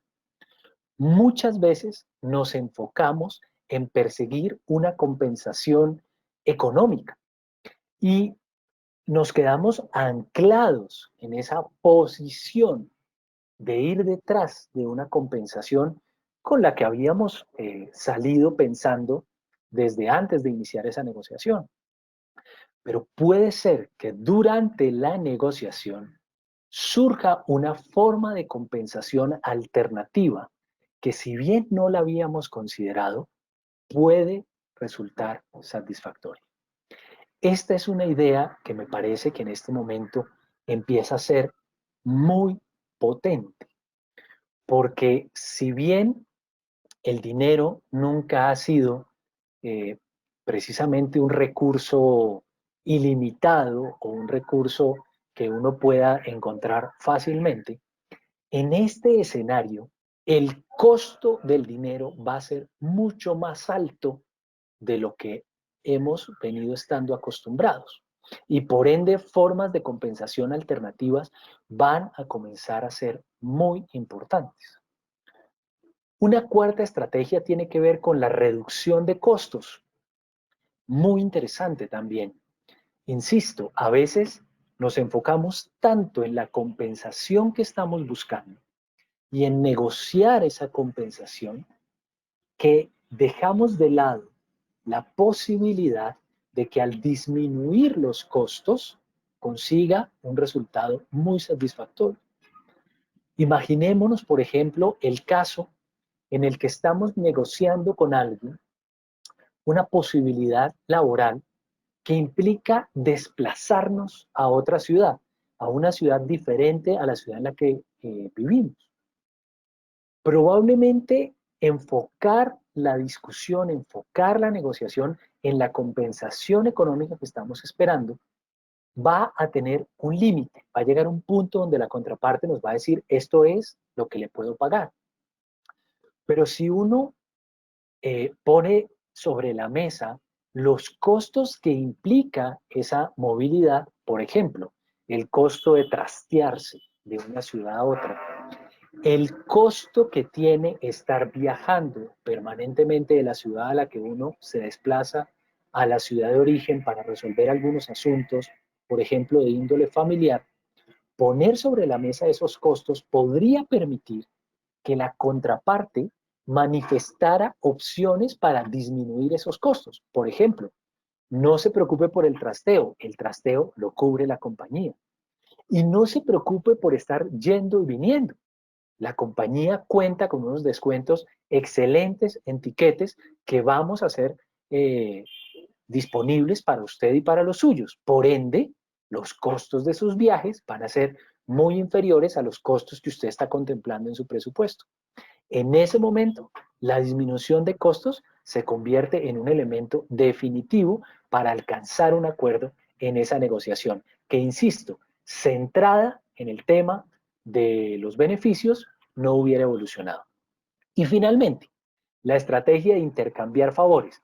Muchas veces nos enfocamos en perseguir una compensación económica y nos quedamos anclados en esa posición de ir detrás de una compensación con la que habíamos salido pensando desde antes de iniciar esa negociación. Pero puede ser que durante la negociación surja una forma de compensación alternativa que, si bien no la habíamos considerado, puede resultar satisfactoria. Esta es una idea que me parece que en este momento empieza a ser muy potente, porque si bien el dinero nunca ha sido precisamente un recurso ilimitado o un recurso que uno pueda encontrar fácilmente, en este escenario el costo del dinero va a ser mucho más alto de lo que hemos venido estando acostumbrados. Y por ende, formas de compensación alternativas van a comenzar a ser muy importantes. Una cuarta estrategia tiene que ver con la reducción de costos. Muy interesante también. Insisto, a veces nos enfocamos tanto en la compensación que estamos buscando y en negociar esa compensación que dejamos de lado la posibilidad de que al disminuir los costos consiga un resultado muy satisfactorio. Imaginémonos, por ejemplo, el caso en el que estamos negociando con alguien una posibilidad laboral que implica desplazarnos a otra ciudad, a una ciudad diferente a la ciudad en la que vivimos. Probablemente enfocar la discusión, enfocar la negociación en la compensación económica que estamos esperando, va a tener un límite, va a llegar a un punto donde la contraparte nos va a decir, esto es lo que le puedo pagar. Pero si uno pone sobre la mesa los costos que implica esa movilidad, por ejemplo, el costo de trastearse de una ciudad a otra, el costo que tiene estar viajando permanentemente de la ciudad a la que uno se desplaza a la ciudad de origen para resolver algunos asuntos, por ejemplo, de índole familiar, poner sobre la mesa esos costos podría permitir que la contraparte manifestara opciones para disminuir esos costos. Por ejemplo, no se preocupe por el trasteo lo cubre la compañía. Y no se preocupe por estar yendo y viniendo. La compañía cuenta con unos descuentos excelentes en tiquetes que vamos a hacer disponibles para usted y para los suyos. Por ende, los costos de sus viajes van a ser muy inferiores a los costos que usted está contemplando en su presupuesto. En ese momento, la disminución de costos se convierte en un elemento definitivo para alcanzar un acuerdo en esa negociación, que, insisto, centrada en el tema de los beneficios, no hubiera evolucionado. Y finalmente, la estrategia de intercambiar favores,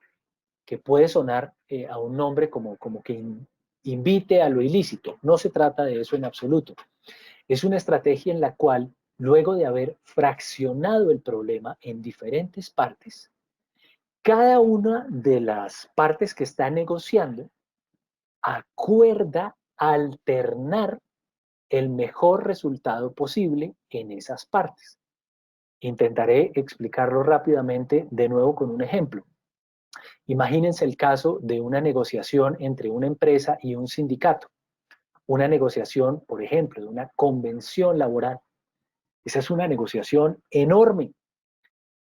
que puede sonar a un nombre como que invite a lo ilícito. No se trata de eso en absoluto. Es una estrategia en la cual, luego de haber fraccionado el problema en diferentes partes, cada una de las partes que está negociando acuerda alternar el mejor resultado posible en esas partes. Intentaré explicarlo rápidamente de nuevo con un ejemplo. Imagínense el caso de una negociación entre una empresa y un sindicato. Una negociación, por ejemplo, de una convención laboral. Esa es una negociación enorme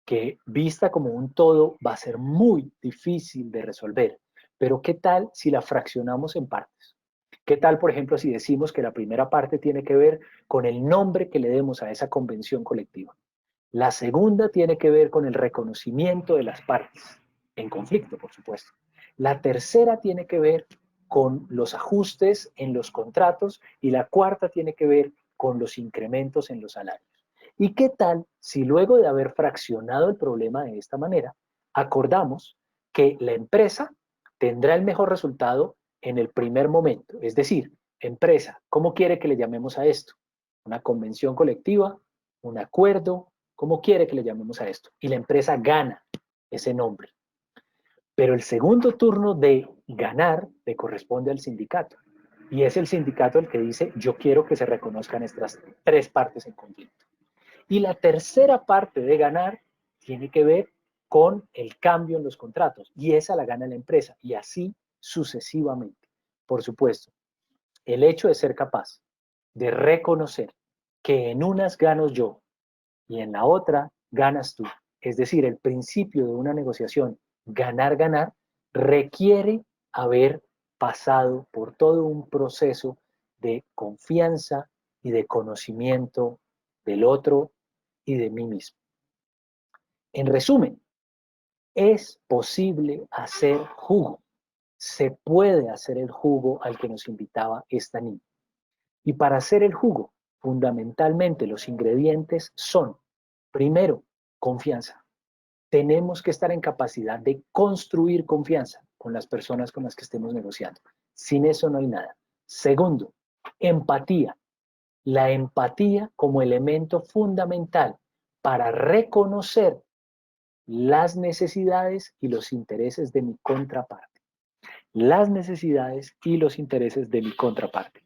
que, vista como un todo, va a ser muy difícil de resolver. Pero ¿qué tal si la fraccionamos en partes? ¿Qué tal, por ejemplo, si decimos que la primera parte tiene que ver con el nombre que le demos a esa convención colectiva? La segunda tiene que ver con el reconocimiento de las partes, en conflicto, por supuesto. La tercera tiene que ver con los ajustes en los contratos y la cuarta tiene que ver con los incrementos en los salarios. ¿Y qué tal si luego de haber fraccionado el problema de esta manera, acordamos que la empresa tendrá el mejor resultado en el primer momento? Es decir, empresa, ¿cómo quiere que le llamemos a esto? ¿Una convención colectiva? ¿Un acuerdo? ¿Cómo quiere que le llamemos a esto? Y la empresa gana ese nombre. Pero el segundo turno de ganar le corresponde al sindicato. Y es el sindicato el que dice, yo quiero que se reconozcan estas tres partes en conflicto. Y la tercera parte de ganar tiene que ver con el cambio en los contratos. Y esa la gana la empresa. Y así sucesivamente. Por supuesto, el hecho de ser capaz de reconocer que en unas gano yo y en la otra ganas tú. Es decir, el principio de una negociación, ganar, ganar, requiere haber pasado por todo un proceso de confianza y de conocimiento del otro y de mí mismo. En resumen, es posible hacer jugo. Se puede hacer el jugo al que nos invitaba esta niña. Y para hacer el jugo, fundamentalmente los ingredientes son, primero, confianza. Tenemos que estar en capacidad de construir confianza con las personas con las que estemos negociando. Sin eso no hay nada. Segundo, empatía. La empatía como elemento fundamental para reconocer las necesidades y los intereses de mi contraparte. Las necesidades y los intereses de mi contraparte.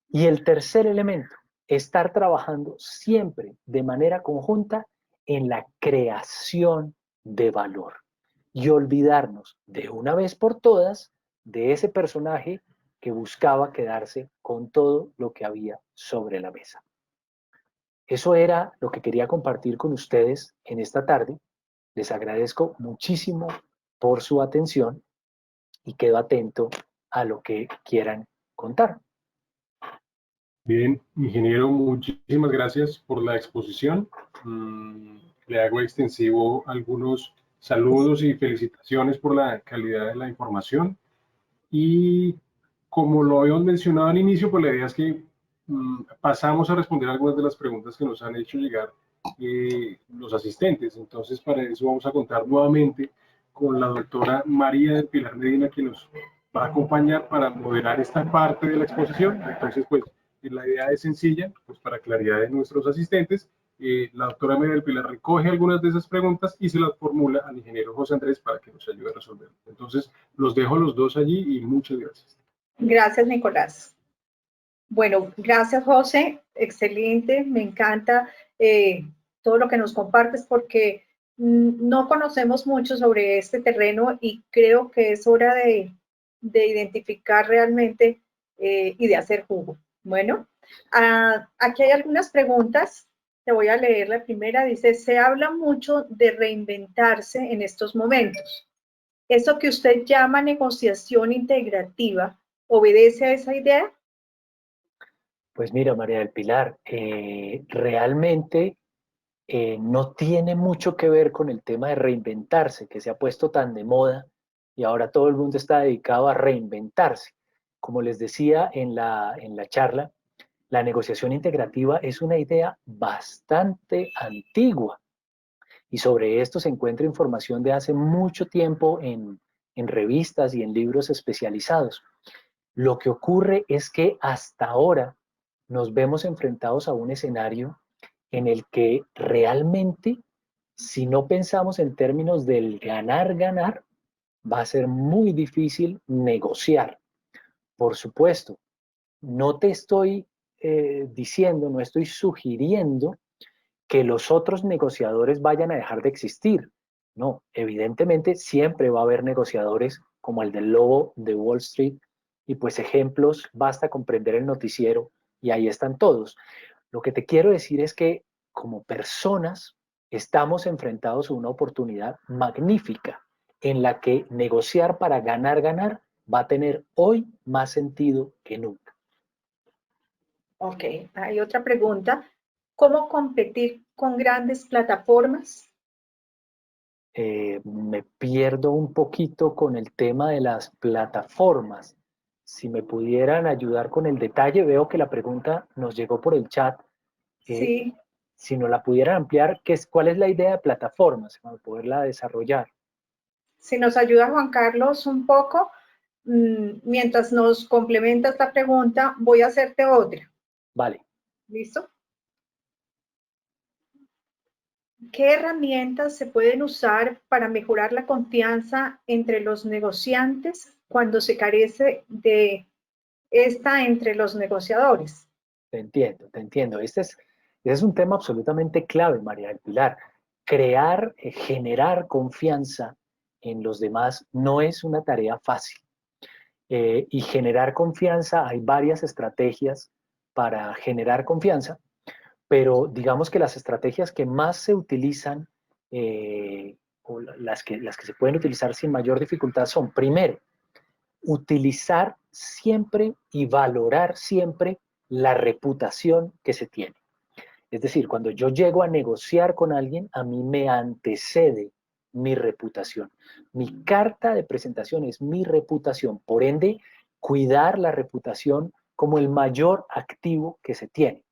Y el tercer elemento, estar trabajando siempre de manera conjunta en la creación de valor y olvidarnos de una vez por todas de ese personaje que buscaba quedarse con todo lo que había sobre la mesa. Eso era lo que quería compartir con ustedes en esta tarde. Les agradezco muchísimo por su atención y quedo atento a lo que quieran contar. Bien, ingeniero, muchísimas gracias por la exposición. Le hago extensivo algunos saludos y felicitaciones por la calidad de la información. Y como lo habíamos mencionado al inicio, pues la idea es que pasamos a responder algunas de las preguntas que nos han hecho llegar los asistentes. Entonces, para eso vamos a contar nuevamente con la doctora María del Pilar Medina, que nos va a acompañar para moderar esta parte de la exposición. Entonces, pues, la idea es sencilla, pues para claridad de nuestros asistentes. La doctora María del Pilar recoge algunas de esas preguntas y se las formula al ingeniero José Andrés para que nos ayude a resolver. Entonces, los dejo a los dos allí y muchas gracias. Gracias, Nicolás. Bueno, gracias, José. Excelente, me encanta todo lo que nos compartes porque no conocemos mucho sobre este terreno y creo que es hora de identificar realmente y de hacer jugo. Bueno, aquí hay algunas preguntas. Te voy a leer la primera. Dice, se habla mucho de reinventarse en estos momentos. ¿Eso que usted llama negociación integrativa obedece a esa idea? Pues mira, María del Pilar, realmente no tiene mucho que ver con el tema de reinventarse, que se ha puesto tan de moda y ahora todo el mundo está dedicado a reinventarse. Como les decía en la charla, la negociación integrativa es una idea bastante antigua y sobre esto se encuentra información de hace mucho tiempo en revistas y en libros especializados. Lo que ocurre es que hasta ahora nos vemos enfrentados a un escenario en el que realmente, si no pensamos en términos del ganar-ganar, va a ser muy difícil negociar. Por supuesto, no te estoy diciendo, no estoy sugiriendo que los otros negociadores vayan a dejar de existir. No, evidentemente siempre va a haber negociadores como el del lobo de Wall Street y pues ejemplos, basta comprender el noticiero y ahí están todos. Lo que te quiero decir es que como personas estamos enfrentados a una oportunidad magnífica en la que negociar para ganar, ganar va a tener hoy más sentido que nunca. Ok, hay otra pregunta. ¿Cómo competir con grandes plataformas? Me pierdo un poquito con el tema de las plataformas. Si me pudieran ayudar con el detalle, veo que la pregunta nos llegó por el chat. Sí, Si nos la pudieran ampliar, ¿cuál es la idea de plataformas para poderla desarrollar? si nos ayuda Juan Carlos un poco, mientras nos complementa esta pregunta, voy a hacerte otra. Vale. ¿Listo? ¿Qué herramientas se pueden usar para mejorar la confianza entre los negociantes cuando se carece de esta entre los negociadores? Te entiendo, te entiendo. Este es un tema absolutamente clave, María del Pilar. Crear, generar confianza en los demás no es una tarea fácil. Y generar confianza, hay varias estrategias para generar confianza, pero digamos que las estrategias que más se utilizan, o las que se pueden utilizar sin mayor dificultad son, primero, utilizar siempre y valorar siempre la reputación que se tiene. Es decir, cuando yo llego a negociar con alguien, a mí me antecede mi reputación. Mi carta de presentación es mi reputación. Por ende, cuidar la reputación como el mayor activo que se tiene.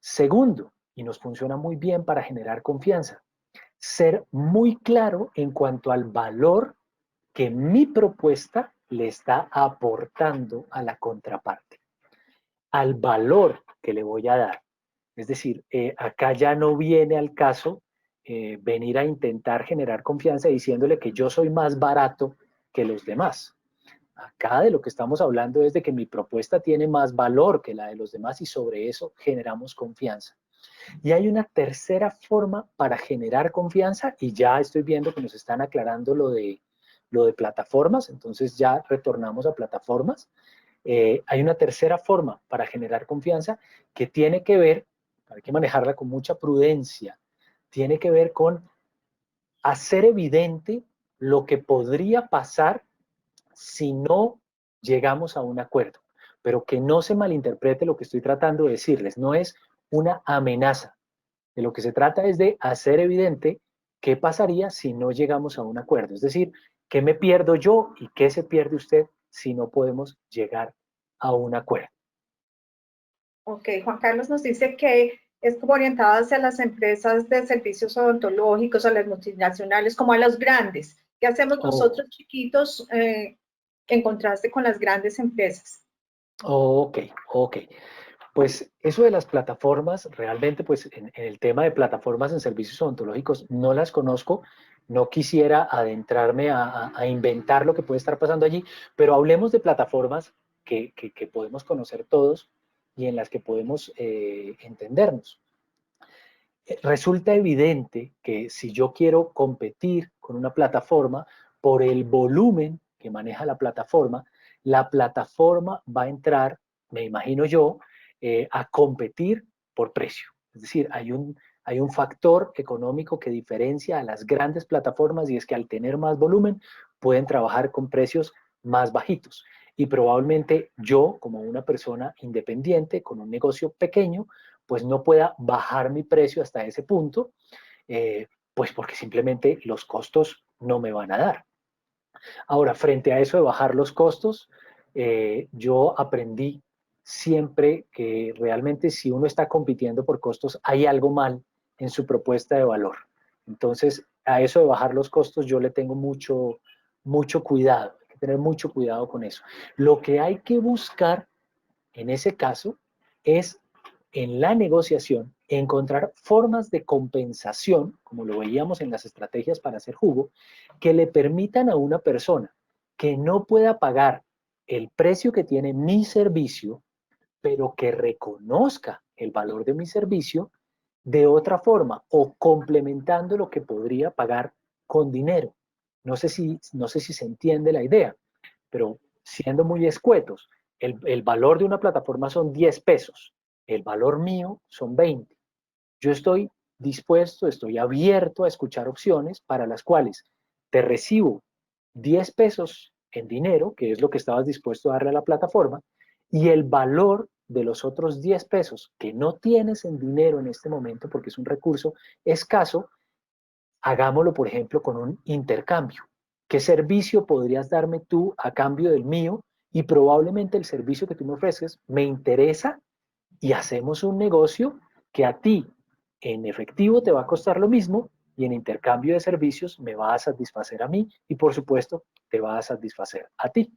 Segundo, y nos funciona muy bien para generar confianza, ser muy claro en cuanto al valor que mi propuesta le está aportando a la contraparte, al valor que le voy a dar. Es decir, acá ya no viene al caso venir a intentar generar confianza diciéndole que yo soy más barato que los demás. Acá de lo que estamos hablando es de que mi propuesta tiene más valor que la de los demás y sobre eso generamos confianza. Y hay una tercera forma para generar confianza y ya estoy viendo que nos están aclarando lo de plataformas, entonces ya retornamos a plataformas. Hay una tercera forma para generar confianza que tiene que ver, hay que manejarla con mucha prudencia, tiene que ver con hacer evidente lo que podría pasar si no llegamos a un acuerdo. Pero que no se malinterprete lo que estoy tratando de decirles, no es una amenaza. De lo que se trata es de hacer evidente qué pasaría si no llegamos a un acuerdo. Es decir, qué me pierdo yo y qué se pierde usted si no podemos llegar a un acuerdo. Ok, Juan Carlos nos dice que es como orientada hacia las empresas de servicios odontológicos, a las multinacionales, como a los grandes. ¿Qué hacemos nosotros chiquitos en contraste con las grandes empresas? Ok. Pues eso de las plataformas, realmente pues en el tema de plataformas en servicios odontológicos no las conozco, no quisiera adentrarme a inventar lo que puede estar pasando allí, pero hablemos de plataformas que podemos conocer todos y en las que podemos entendernos. Resulta evidente que si yo quiero competir con una plataforma por el volumen que maneja la plataforma va a entrar, me imagino yo, a competir por precio. Es decir, hay un factor económico que diferencia a las grandes plataformas y es que al tener más volumen pueden trabajar con precios más bajitos. Y probablemente yo, como una persona independiente con un negocio pequeño, pues no pueda bajar mi precio hasta ese punto, pues porque simplemente los costos no me van a dar. Ahora, frente a eso de bajar los costos, yo aprendí siempre que realmente si uno está compitiendo por costos, hay algo mal en su propuesta de valor. Entonces, a eso de bajar los costos yo le tengo mucho cuidado, hay que tener mucho cuidado con eso. Lo que hay que buscar en ese caso es en la negociación encontrar formas de compensación, como lo veíamos en las estrategias para hacer jugo, que le permitan a una persona que no pueda pagar el precio que tiene mi servicio, pero que reconozca el valor de mi servicio de otra forma o complementando lo que podría pagar con dinero. No sé si se entiende la idea, pero siendo muy escuetos, el valor de una plataforma son 10 pesos, el valor mío son 20. Yo estoy dispuesto, estoy abierto a escuchar opciones para las cuales te recibo 10 pesos en dinero, que es lo que estabas dispuesto a darle a la plataforma, y el valor de los otros 10 pesos que no tienes en dinero en este momento, porque es un recurso escaso, hagámoslo, por ejemplo, con un intercambio. ¿Qué servicio podrías darme tú a cambio del mío? Y probablemente el servicio que tú me ofreces me interesa y hacemos un negocio que a ti en efectivo te va a costar lo mismo y en intercambio de servicios me va a satisfacer a mí y por supuesto te va a satisfacer a ti.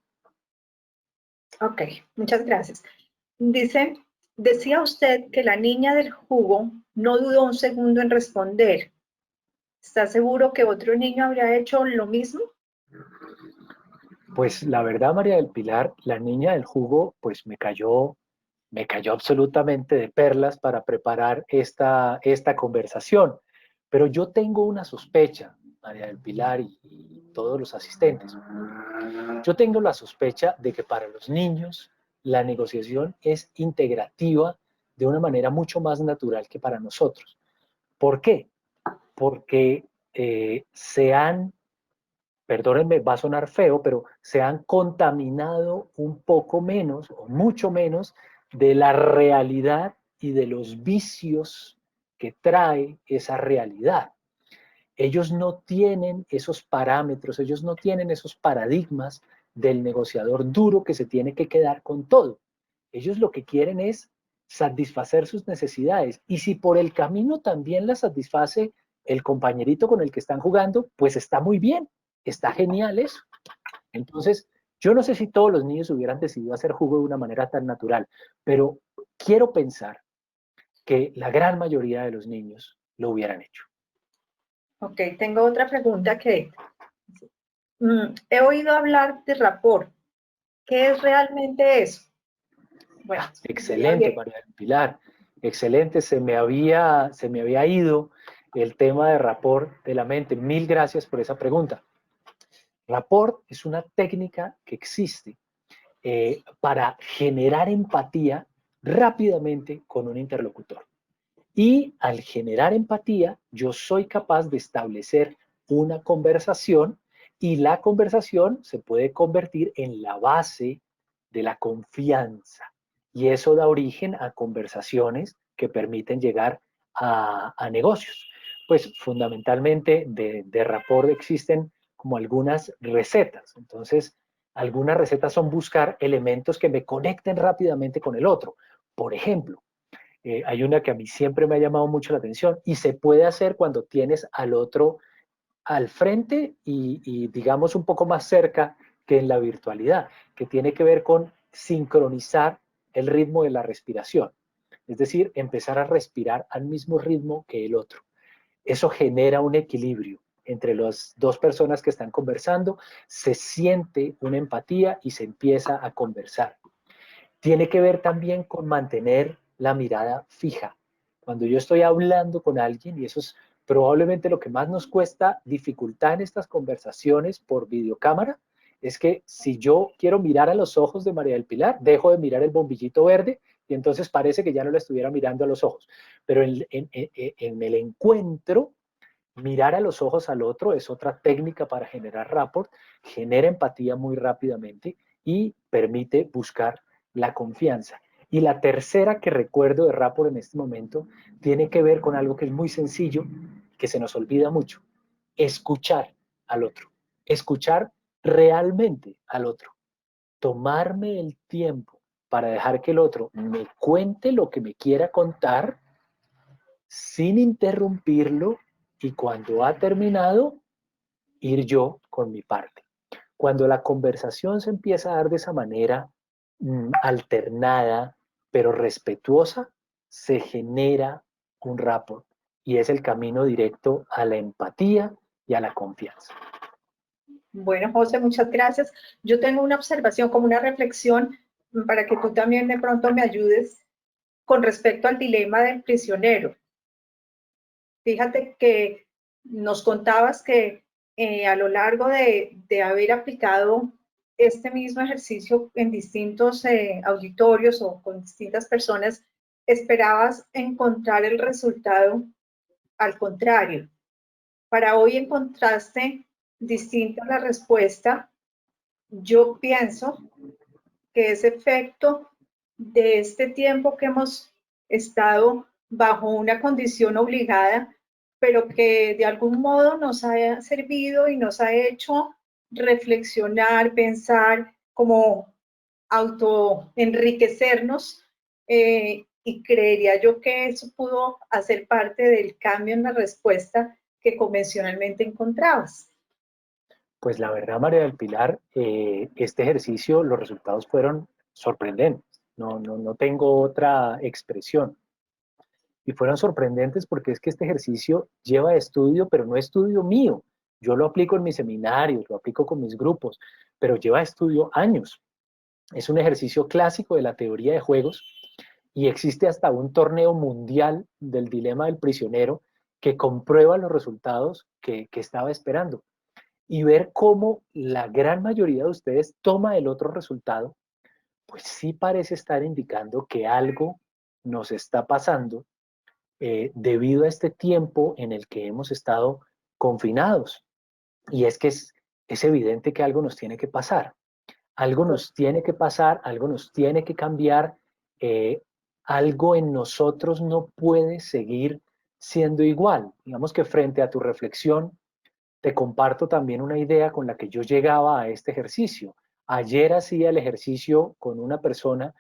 Ok, muchas gracias. Decía usted que la niña del jugo no dudó un segundo en responder. ¿Está seguro que otro niño habría hecho lo mismo? Pues la verdad, María del Pilar, la niña del jugo, pues me cayó absolutamente de perlas para preparar esta conversación. Pero yo tengo una sospecha, María del Pilar y todos los asistentes. Yo tengo la sospecha de que para los niños la negociación es integrativa de una manera mucho más natural que para nosotros. ¿Por qué? Porque perdónenme, va a sonar feo, pero se han contaminado un poco menos o mucho menos de la realidad y de los vicios que trae esa realidad. Ellos no tienen esos parámetros, ellos no tienen esos paradigmas del negociador duro que se tiene que quedar con todo. Ellos lo que quieren es satisfacer sus necesidades y si por el camino también las satisface el compañerito con el que están jugando, pues está muy bien, está genial eso. Entonces, yo no sé si todos los niños hubieran decidido hacer jugo de una manera tan natural, pero quiero pensar que la gran mayoría de los niños lo hubieran hecho. Ok, tengo otra pregunta que he oído hablar de rapport. ¿Qué es realmente eso? Bueno, excelente, María del Pilar. Excelente, se me había ido el tema de rapport de la mente. Mil gracias por esa pregunta. Rapport es una técnica que existe para generar empatía rápidamente con un interlocutor. Y al generar empatía, yo soy capaz de establecer una conversación y la conversación se puede convertir en la base de la confianza. Y eso da origen a conversaciones que permiten llegar a negocios. Pues fundamentalmente de rapport existen como algunas recetas. Entonces, algunas recetas son buscar elementos que me conecten rápidamente con el otro. Por ejemplo, hay una que a mí siempre me ha llamado mucho la atención y se puede hacer cuando tienes al otro al frente y digamos un poco más cerca que en la virtualidad, que tiene que ver con sincronizar el ritmo de la respiración. Es decir, empezar a respirar al mismo ritmo que el otro. Eso genera un equilibrio entre las dos personas que están conversando, se siente una empatía y se empieza a conversar. Tiene que ver también con mantener la mirada fija. Cuando yo estoy hablando con alguien, y eso es probablemente lo que más nos cuesta dificultad en estas conversaciones por videocámara, es que si yo quiero mirar a los ojos de María del Pilar, dejo de mirar el bombillito verde y entonces parece que ya no la estuviera mirando a los ojos. Pero en el encuentro, mirar a los ojos al otro es otra técnica para generar rapport, genera empatía muy rápidamente y permite buscar la confianza. Y la tercera que recuerdo de rapport en este momento tiene que ver con algo que es muy sencillo, que se nos olvida mucho: escuchar al otro, escuchar realmente al otro, tomarme el tiempo para dejar que el otro me cuente lo que me quiera contar sin interrumpirlo y cuando ha terminado, ir yo con mi parte. Cuando la conversación se empieza a dar de esa manera alternada, pero respetuosa, se genera un rapport y es el camino directo a la empatía y a la confianza. Bueno, José, muchas gracias. Yo tengo una observación, como una reflexión, para que tú también de pronto me ayudes con respecto al dilema del prisionero. Fíjate que nos contabas que a lo largo de haber aplicado este mismo ejercicio en distintos auditorios o con distintas personas, esperabas encontrar el resultado al contrario. Para hoy encontraste distinta la respuesta. Yo pienso que ese efecto de este tiempo que hemos estado bajo una condición obligada, pero que de algún modo nos ha servido y nos ha hecho reflexionar, pensar, como autoenriquecernos, y creería yo que eso pudo hacer parte del cambio en la respuesta que convencionalmente encontrabas. Pues la verdad, María del Pilar, este ejercicio, los resultados fueron sorprendentes. No tengo otra expresión. Y fueron sorprendentes porque es que este ejercicio lleva estudio, pero no estudio mío. Yo lo aplico en mis seminarios, lo aplico con mis grupos, pero lleva estudio años. Es un ejercicio clásico de la teoría de juegos y existe hasta un torneo mundial del dilema del prisionero que comprueba los resultados que estaba esperando. Y ver cómo la gran mayoría de ustedes toma el otro resultado, pues sí parece estar indicando que algo nos está pasando debido a este tiempo en el que hemos estado confinados. Y es que es evidente que algo nos tiene que pasar. Algo nos tiene que pasar, algo nos tiene que cambiar, algo en nosotros no puede seguir siendo igual. Digamos que frente a tu reflexión, te comparto también una idea con la que yo llegaba a este ejercicio. Ayer hacía el ejercicio con una persona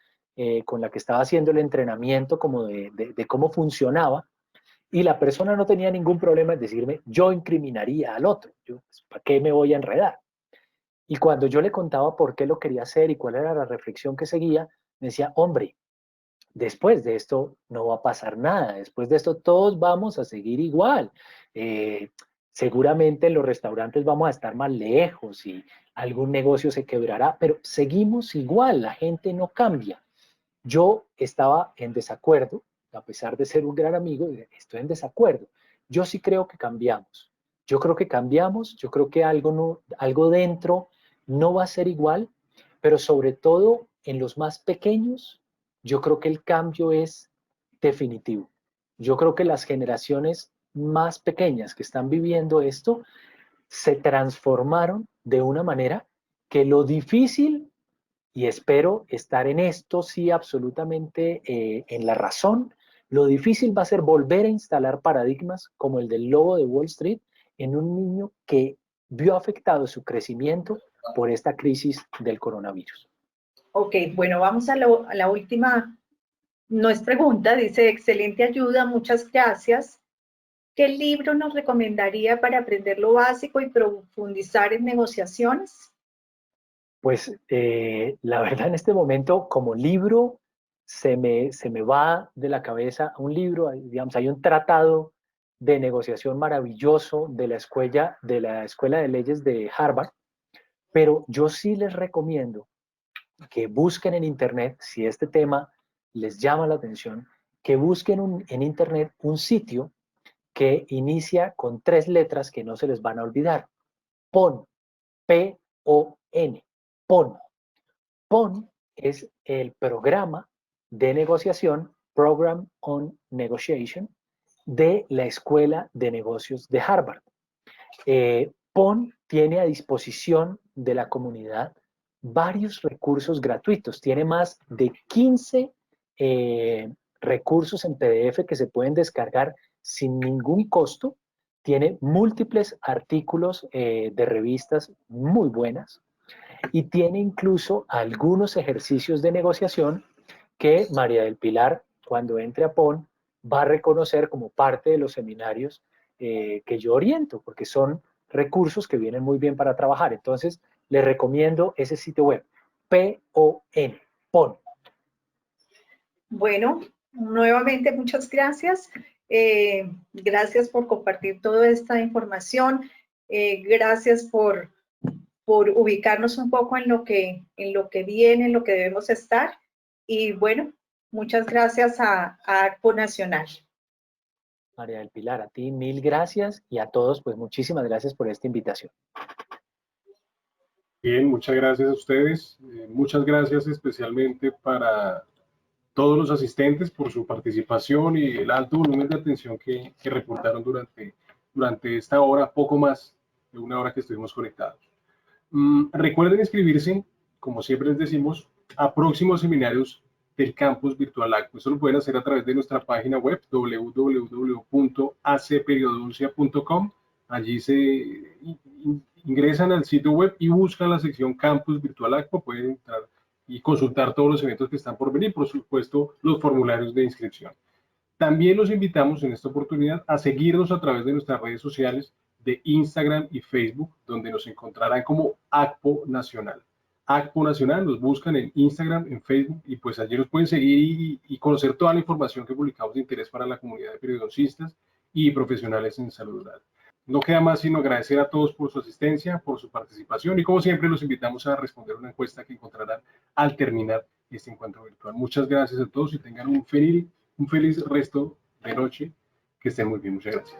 con la que estaba haciendo el entrenamiento como de cómo funcionaba y la persona no tenía ningún problema en decirme, yo incriminaría al otro, yo, pues, ¿para qué me voy a enredar? Y cuando yo le contaba por qué lo quería hacer y cuál era la reflexión que seguía, me decía, hombre, después de esto no va a pasar nada, después de esto todos vamos a seguir igual. Seguramente en los restaurantes vamos a estar más lejos y algún negocio se quebrará, pero seguimos igual, la gente no cambia. Yo estaba en desacuerdo, a pesar de ser un gran amigo, estoy en desacuerdo. Yo sí creo que cambiamos. Yo creo que cambiamos, yo creo que algo dentro no va a ser igual, pero sobre todo en los más pequeños, yo creo que el cambio es definitivo. Yo creo que las generaciones más pequeñas que están viviendo esto se transformaron de una manera que lo difícil y espero estar en esto sí absolutamente en la razón. Lo difícil va a ser volver a instalar paradigmas como el del lobo de Wall Street en un niño que vio afectado su crecimiento por esta crisis del coronavirus. Ok, bueno, vamos a la última. No es pregunta, dice, excelente ayuda, muchas gracias. ¿Qué libro nos recomendaría para aprender lo básico y profundizar en negociaciones? Pues la verdad en este momento como libro se me va de la cabeza un libro, digamos, hay un tratado de negociación maravilloso de la Escuela de Leyes de Harvard, pero yo sí les recomiendo que busquen en Internet, si este tema les llama la atención, que busquen en Internet un sitio que inicia con 3 letras que no se les van a olvidar. PON, P-O-N, PON. PON es el programa de negociación, Program on Negotiation, de la Escuela de Negocios de Harvard. PON tiene a disposición de la comunidad varios recursos gratuitos. Tiene más de 15 recursos en PDF que se pueden descargar sin ningún costo. Tiene múltiples artículos de revistas muy buenas y tiene incluso algunos ejercicios de negociación que María del Pilar, cuando entre a PON, va a reconocer como parte de los seminarios que yo oriento, porque son recursos que vienen muy bien para trabajar. Entonces, les recomiendo ese sitio web, P-O-N, PON. Bueno, nuevamente muchas gracias. Gracias por compartir toda esta información. Gracias por ubicarnos un poco en lo que viene, en lo que debemos estar. Y bueno, muchas gracias a ACPO Nacional. María del Pilar, a ti 1000 gracias y a todos, pues muchísimas gracias por esta invitación. Bien, muchas gracias a ustedes. Muchas gracias especialmente para todos los asistentes por su participación y el alto volumen de atención que reportaron durante esta hora, poco más de una hora que estuvimos conectados. Recuerden inscribirse, como siempre les decimos, a próximos seminarios del Campus Virtual ACPO. Eso lo pueden hacer a través de nuestra página web www.acperiodoncia.com. Allí se ingresan al sitio web y buscan la sección Campus Virtual ACPO. Pueden entrar y consultar todos los eventos que están por venir, por supuesto, los formularios de inscripción. También los invitamos en esta oportunidad a seguirnos a través de nuestras redes sociales de Instagram y Facebook, donde nos encontrarán como ACPO Nacional. ACPO Nacional, nos buscan en Instagram, en Facebook, y pues allí nos pueden seguir y conocer toda la información que publicamos de interés para la comunidad de periodoncistas y profesionales en salud oral. No queda más sino agradecer a todos por su asistencia, por su participación, y como siempre los invitamos a responder una encuesta que encontrarán al terminar este encuentro virtual. Muchas gracias a todos y tengan un feliz resto de noche. Que estén muy bien. Muchas gracias.